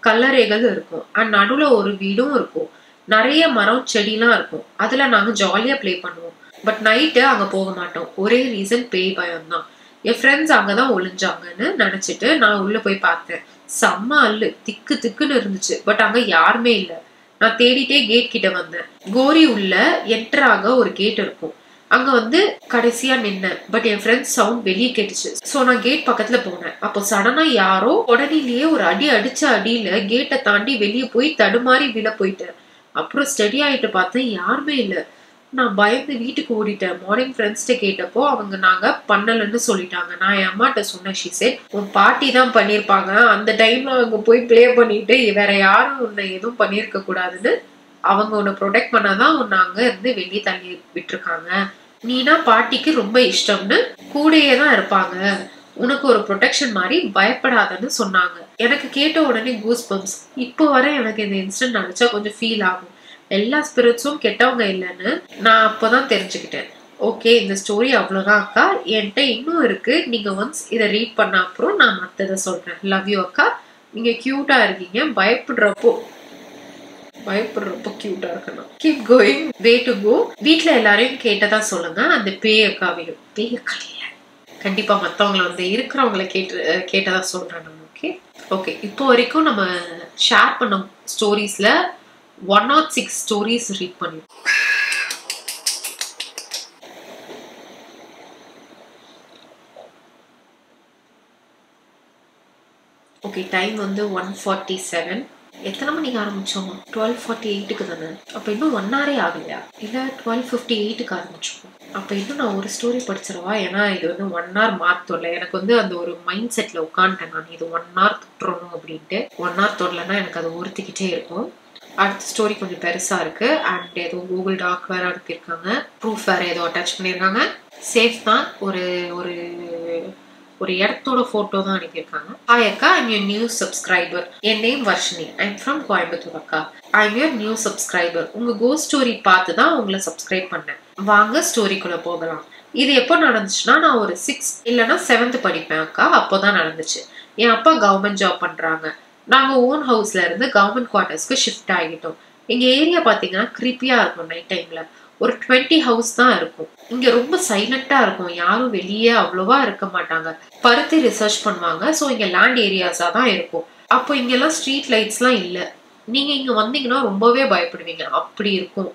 கல்லறைகள் இருக்கும். அண்ட் நடுவுல ஒரு வீடும் இருக்கும். நிறைய மரம் செடிலாம் இருக்கும். அதுல நாங்க ஜாலியா பிளே பண்ணுவோம். பட் நைட்டு அங்க போக மாட்டோம். ஒரே ரீசன், பேய் பயம் தான். என் ஃப்ரெண்ட்ஸ் அங்கதான் ஒளிஞ்சாங்கன்னு நினைச்சிட்டு நான் உள்ள போய் பார்த்தேன். செம்ம அல்லு, திக்கு திக்குன்னு இருந்துச்சு. பட் அங்க யாருமே இல்லை. நான் தேடிட்டே கேட் கிட்ட வந்தேன். கோரி உள்ள என்டர் ஆக ஒரு கேட் இருக்கும். அங்க வந்து கடைசியா நின்னேன். பட் என் ஃப்ரெண்ட்ஸ் சவுண்ட் வெளியே கேட்டுச்சு. சோ நான் கேட் பக்கத்துல போனேன். அப்போ சடனா யாரோ உடனேயே ஒரு அடி அடிச்ச அடியில கேட்டை தாண்டி வெளியே போய் தடுமாறி விழ போயிட்டேன். அப்புறம் ஸ்டடி ஆயிட்டு பார்த்தேன், யாருமே இல்லை. நான் பயந்து வீட்டுக்கு ஓடிட்டேன். மார்னிங் ஃப்ரெண்ட்ஸ்ட கேட்டப்போ அவங்க நாங்க பண்ணலன்னு சொல்லிட்டாங்க. நான் என் அம்மாட்ட சொன்னேன். ஷீ செட், உன் பாட்டி தான் பண்ணிருப்பாங்க. அந்த டைம்ல அவங்க போய் பிளே பண்ணிட்டு வேற யாரும் உன்னை எதுவும் பண்ணிருக்க கூடாதுன்னு அவங்க உன்னை ப்ரொடெக்ட் பண்ணாதான் உன்னை அங்க இருந்து வெளியே தள்ளி விட்டுருக்காங்க. நீனா பாட்டிக்கு ரொம்ப இஷ்டம்னு கூடயே தான் இருப்பாங்க. உனக்கு ஒரு ப்ரொடெக்ஷன் மாதிரி, பயப்படாதன்னு சொன்னாங்க. எனக்கு கேட்ட உடனே கூஸ் பம்ப்ஸ். இப்போ வர எனக்கு இந்த இன்சிடென்ட் நினைச்சா கொஞ்சம் ஃபீல் ஆகும். எல்லா ஸ்பிரிட்ஸும் கெட்டவங்க இல்லைன்னு நான் அப்போதான் தெரிஞ்சுக்கிட்டேன். ஓகே, இந்த ஸ்டோரி அவ்வளோதான் அக்கா. என்கிட்ட இன்னும் இருக்கு. நீங்க ஒன்ஸ் இதை ரீட் பண்ண அப்புறம் நான் மற்றதை சொல்றேன். லவ் யூ அக்கா. நீங்க கியூட்டா இருக்கீங்க. பயப்படுறப்போ கியூட்டா இருக்கணும். Keep going, way to go. வீட்டுல எல்லாரையும் கேட்டதா சொல்லுங்க. அந்த பேயக்காவையும் கண்டிப்பா மத்தவங்களை வந்து இருக்கிறவங்களை கேட்டதா சொல்றேன். ஓகே, இப்போ வரைக்கும் நம்ம ஷேர் பண்ண ஸ்டோரிஸ்ல 106 ஸ்டோரிஸ் ரீட் பண்ணி. ஓகே, டைம் வந்து 1:47. எத்தனை மணிக்கு ஆரம்பிச்சோம்? 12:48க்கு தானே. அப்போ இன்னும் 1 hour ஆகலையா? இல்லை 12:58க்கு ஆரம்பிச்சோம். அப்போ இன்னும் நான் ஒரு ஸ்டோரி படிச்சிருவா. ஏன்னா இது வந்து 1 hour மாற்றல. எனக்கு வந்து அந்த ஒரு மைண்ட் செட்டில் உட்காந்துட்டேன் நான், இது 1 hour தொட்டுறணும் அப்படின்ட்டு. 1 hour தொடலைன்னா எனக்கு அது உறுத்திக்கிட்டே இருக்கும். அடுத்த ஸ்டோரி கொஞ்சம் பெருசாக இருக்குது. அண்ட் ஏதோ கூகுள் டாக் வேறு அனுப்பியிருக்காங்க, ப்ரூஃப் வேறு ஏதோ அட்டாச் பண்ணியிருக்காங்க. சேஃப் தான். ஒரு ஒரு ஒரு இடத்தோட ஃபோட்டோ தான் அனுப்பியிருக்காங்க. ஹாய் அக்கா, ஐம் யூர் நியூ சப்ஸ்கிரைபர். என் name Varshini. I'm from Coimbatore அக்கா. I'm your new subscriber. உங்கள் கோஸ்ட் ஸ்டோரி பார்த்து தான் உங்களை சப்ஸ்கிரைப் பண்ணேன். வாங்க ஸ்டோரிக்குள்ளே போகலாம். இது எப்போ நடந்துச்சுன்னா, நான் ஒரு 6th இல்லைன்னா 7th படிப்பேன் அக்கா. அப்போ தான் நடந்துச்சு. என் அப்பா கவர்மெண்ட் ஜாப் பண்ணுறாங்க. நாங்கள் ஓன் ஹவுஸ்ல இருந்து கவர்மெண்ட் குவார்ட்டர்ஸ்க்கு ஷிஃப்ட் ஆகிட்டோம். எங்கள் ஏரியா பார்த்தீங்கன்னா க்ரீப்பியாக இருக்கும். நைட் டைமில் ஒரு 20 ஹவுஸ் தான் இருக்கும். இங்க ரொம்ப சைலண்டா இருக்கும். யாரும் வெளியே அவ்வளவா இருக்க மாட்டாங்க. பருத்தி ரிசர்ச் பண்ணுவாங்க. ஸோ இங்க லேண்ட் ஏரியாஸா தான் இருக்கும். அப்போ இங்கெல்லாம் ஸ்ட்ரீட் லைட்ஸ்லாம் இல்லை. நீங்க இங்க வந்தீங்கன்னா ரொம்பவே பயப்படுவீங்க. அப்படி இருக்கும்.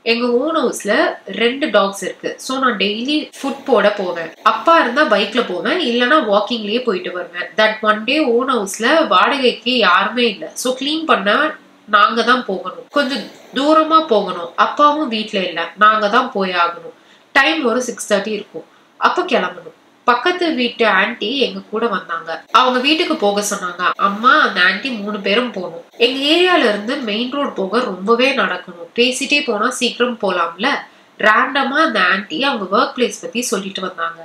எங்க ஓன் ஹவுஸ்ல 2 டாக்ஸ் இருக்கு. ஸோ நான் டெய்லி ஃபுட் போட போவேன். அப்பா இருந்தா பைக்ல போவேன், இல்லைன்னா வாக்கிங்லயே போயிட்டு வருவேன். தட் ஒன் டே ஓன் ஹவுஸ்ல வாடகைக்கு யாருமே இல்லை. ஸோ கிளீன் பண்ண நாங்க தான் போகணும். கொஞ்சம் தூரமா போகணும். அப்பாவும் வீட்டுல இல்ல, நாங்க தான் போய் ஆகணும். டைம் ஒரு 6:30 இருக்கும். அப்ப கிளம்பணும். பக்கத்து வீட்டு ஆன்டி எங்க கூட வந்தாங்க. அவங்க வீட்டுக்கு போக சொன்னாங்க. அம்மா அந்த ஆன்டி 3 பேரும் போகணும். எங்க ஏரியால இருந்து மெயின் ரோட் போக ரொம்பவே நடக்கணும். பேசிட்டே போனா சீக்கிரம் போலாம்ல. ரேண்டமா அந்த ஆன்டி அவங்க ஒர்க் பிளேஸ் பத்தி சொல்லிட்டு வந்தாங்க.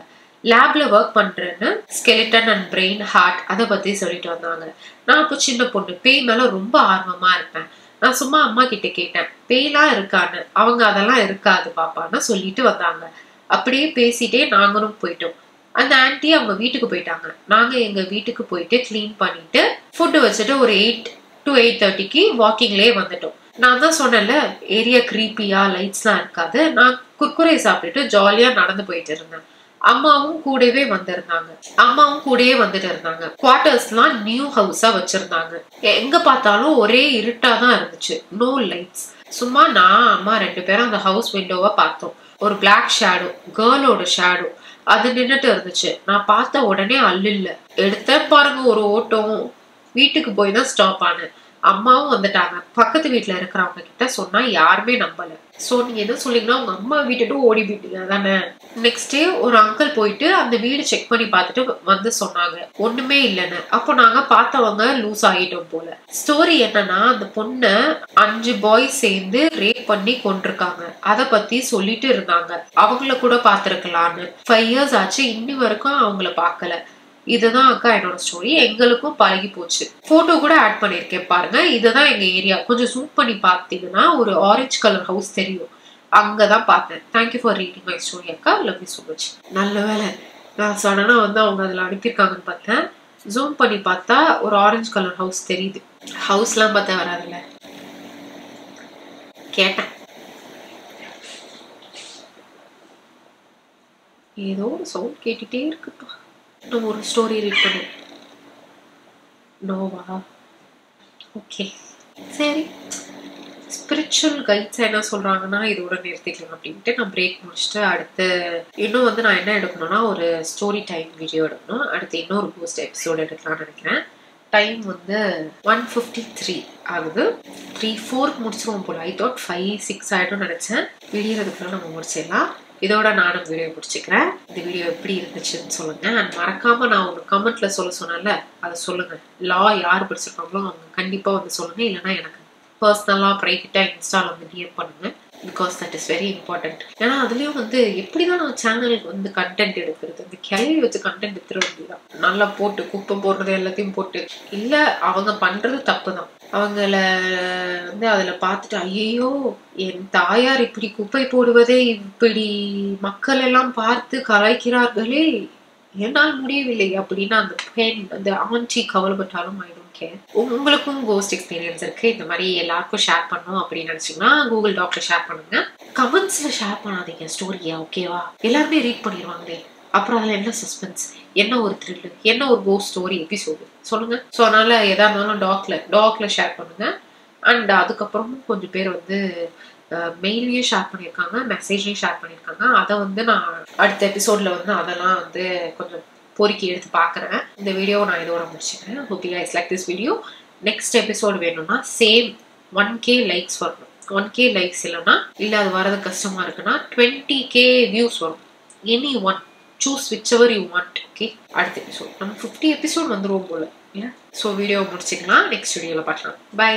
லேப்ல ஒர்க் பண்றேன்னு, ஸ்கெலிட்டன் அண்ட் பிரெயின், ஹார்ட் அதை பத்தி சொல்லிட்டு வந்தாங்க. நான் அப்போ சின்ன பொண்ணு, பேய் மேல ரொம்ப ஆர்வமா இருப்பேன். நான் சும்மா அம்மா கிட்ட கேட்டேன், பேய்லாம் இருக்கான்னு. அவங்க அதெல்லாம் இருக்காது பாப்பான்னு சொல்லிட்டு வந்தாங்க. அப்படியே பேசிட்டே நாங்களும் போயிட்டோம். அந்த ஆன்டி அவங்க வீட்டுக்கு போயிட்டாங்க. நாங்க எங்க வீட்டுக்கு போயிட்டு கிளீன் பண்ணிட்டு ஃபுட்டு வச்சுட்டு ஒரு 8 to 8:30க்கு வாக்கிங்லயே வந்துட்டோம். நான் தான் சொன்னேன்ல, ஏரியா கிரீப்பியா, லைட்ஸ்லாம் இருக்காது. நான் குர்குரே சாப்பிட்டுட்டு ஜாலியா நடந்து போயிட்டு இருந்தேன். அம்மாவும் கூடவே வந்துட்டு இருந்தாங்க. குவார்டர்ஸ்லாம் நியூ ஹவுஸா வச்சிருந்தாங்க. எங்க பார்த்தாலும் ஒரே இருட்டா தான் இருந்துச்சு. No lights. சும்மா நான் அம்மா 2 பேரும் அந்த ஹவுஸ் விண்டோவை பார்த்தோம். ஒரு பிளாக் ஷேடோ, கேர்ளோட ஷேடோ அது நின்னுட்டு இருந்துச்சு. நான் பார்த்த உடனே அல்ல எடுத்த பாருங்க ஒரு ஓட்டம். வீட்டுக்கு போய் தான் ஸ்டாப் ஆனேன். அம்மாவும் வந்துட்டாங்க. பக்கத்து வீட்டுல இருக்கிறவங்க கிட்ட சொன்னா யாருமே நம்பல. சோ நீங்க என்ன சொல்லிங்கன்னா, உங்க அம்மா விட்டுட்டு ஓடி போயிட்டீங்க தானே. நெக்ஸ்ட் டே ஒரு அங்கிள் போயிட்டு அந்த வீடு செக் பண்ணி பார்த்துட்டு வந்து சொன்னாங்க ஒண்ணுமே இல்லைன்னு. அப்போ நாங்க பார்த்தவங்க லூஸ் ஆகிட்டோம் போல. ஸ்டோரி என்னன்னா, அந்த பொண்ணை 5 பாய்ஸ் சேர்ந்து ரேப் பண்ணி கொண்டிருக்காங்க. அதை பத்தி சொல்லிட்டு இருந்தாங்க. அவங்கள கூட பார்த்திருக்கலான்னு. 5 years ஆச்சு, இன்னி வரைக்கும் அவங்கள பார்க்கல. இதுதான் அக்கா என்னோட ஸ்டோரி. எங்களுக்கும் பழகி போச்சு. போட்டோ கூட ஆட் பண்ணிருக்கேன் பாருங்க. இதுதான் எங்க ஏரியா. கொஞ்சம் ஜூம் பண்ணி பார்த்தீங்கன்னா ஒரு ஆரஞ்சு கலர் ஹவுஸ் தெரியும். அங்கதான் பார்த்தேன். Thank you for reading my story அக்கா. Love you so much. நல்ல வேலை நான் சடனா வந்து அவங்க அதுல அனுப்பியிருக்காங்கன்னு பார்த்தேன். ஜூம் பண்ணி பார்த்தா ஒரு ஆரஞ்சு கலர் ஹவுஸ் தெரியுது. ஹவுஸ்லாம் பார்த்தா வராதுல்ல. கேட்டேன், ஏதோ ஒரு சவுண்ட் கேட்டுட்டே இருக்குப்பா. நம்ம ஒரு ஸ்டோரி ரீட் பண்ணும். நோவா? ஓகே சரி. ஸ்பிரிச்சுவல் கைட்ஸ் என்ன சொல்றாங்கன்னா இதோட நிறுத்திக்கலாம் அப்படின்ட்டு நான் பிரேக் முடிச்சுட்டு அடுத்து இன்னும் வந்து நான் என்ன எடுக்கணும்னா ஒரு ஸ்டோரி டைம் வீடியோ எடுக்கணும். அடுத்து இன்னொரு போஸ்ட் எபிசோடு எடுக்கலாம்னு நினைக்கிறேன். டைம் வந்து 1:53 ஆகுது. 3-4 முடிச்சிருவோம் போல. ஐ தாட் 5-6 ஆகிடும் நினைச்சேன். விடியறதுக்குள்ள நம்ம முடிச்சிடலாம். இதோட நானும் வீடியோ முடிச்சுக்கிறேன். இந்த வீடியோ எப்படி இருந்துச்சுன்னு சொல்லுங்க. அண்ட் மறக்காம நான் ஒரு கமெண்ட்ல சொன்னேன்ல, அதை சொல்லுங்க. லா யார் படிச்சிருக்காங்களோ அவங்க கண்டிப்பா வந்து சொல்லுங்க. இல்லைன்னா எனக்கு பர்சனலா ப்ரைவேட்டா இன்ஸ்டால வந்து டிஎம் பண்ணுங்க. Because that is very important. ஏன்னா அதுலயும் வந்து எப்படிதான் நான் சேனலுக்கு வந்து கண்டென்ட் எடுக்கிறது, இந்த கேள்வி வச்சு கண்டென்ட் எடுத்துட வேண்டியதான். நல்லா போட்டு குப்பை போடுறது எல்லாத்தையும் போட்டு இல்ல, அவங்க பண்றது தப்பு தான். அவங்கள வந்து அதுல பார்த்துட்டு ஐயோ என் தாயார் இப்படி குப்பை போடுவதே இப்படி மக்கள் எல்லாம் பார்த்து கலாய்க்கிறார்களே, என்னால் முடியவில்லை அப்படின்னு அந்த பெண் அந்த ஆன்டி கவலைப்பட்டாலும் I don't care. உங்களுக்கும் கோஸ்ட் எக்ஸ்பீரியன்ஸ் இருக்கு, இந்த மாதிரி எல்லாருக்கும் ஷேர் பண்ணணும் அப்படின்னு நினைச்சீங்கன்னா கூகுள் டாக்ல ஷேர் பண்ணுங்க. கமெண்ட்ஸ்ல ஷேர் பண்ணாதீங்க ஸ்டோரியா, ஓகேவா? எல்லாருமே ரீட் பண்ணிடுவாங்களே. அப்புறம் அதுல என்ன சஸ்பென்ஸ், என்ன ஒரு த்ரில்லர், என்ன ஒரு கோஸ்ட் ஸ்டோரி எபிசோடு சொல்லுங்க. ஸோ அதனால எதா இருந்தாலும் டாக்ல ஷேர் பண்ணுங்க. அண்ட் அதுக்கப்புறமும் கொஞ்சம் பேர் வந்து மெயிலையும் ஷேர் பண்ணியிருக்காங்க, மெசேஜையும் ஷேர் பண்ணியிருக்காங்க. அதை வந்து நான் அடுத்த எபிசோடில் வந்து அதெல்லாம் வந்து கொஞ்சம் பொறுக்கி எடுத்து பார்க்குறேன். இந்த வீடியோவை நான் இதோட முடிச்சுக்கிறேன். Hope you guys like this video. Next episode வேணும்னா சேம் 1K லைக்ஸ் வரணும். 1K லைக்ஸ் இல்லைன்னா இல்லை அது வரது கஷ்டமாக இருக்குன்னா 20K வியூஸ் வரும். Any one choose which ever you want. Okay, அடுத்த எபிசோட் நம்ம 50 எபிசோட் வந்துருவோம் போல இல்லை. ஸோ வீடியோ முடிச்சுக்கலாம். நெக்ஸ்ட் வீடியோவில் பார்க்கலாம். பை.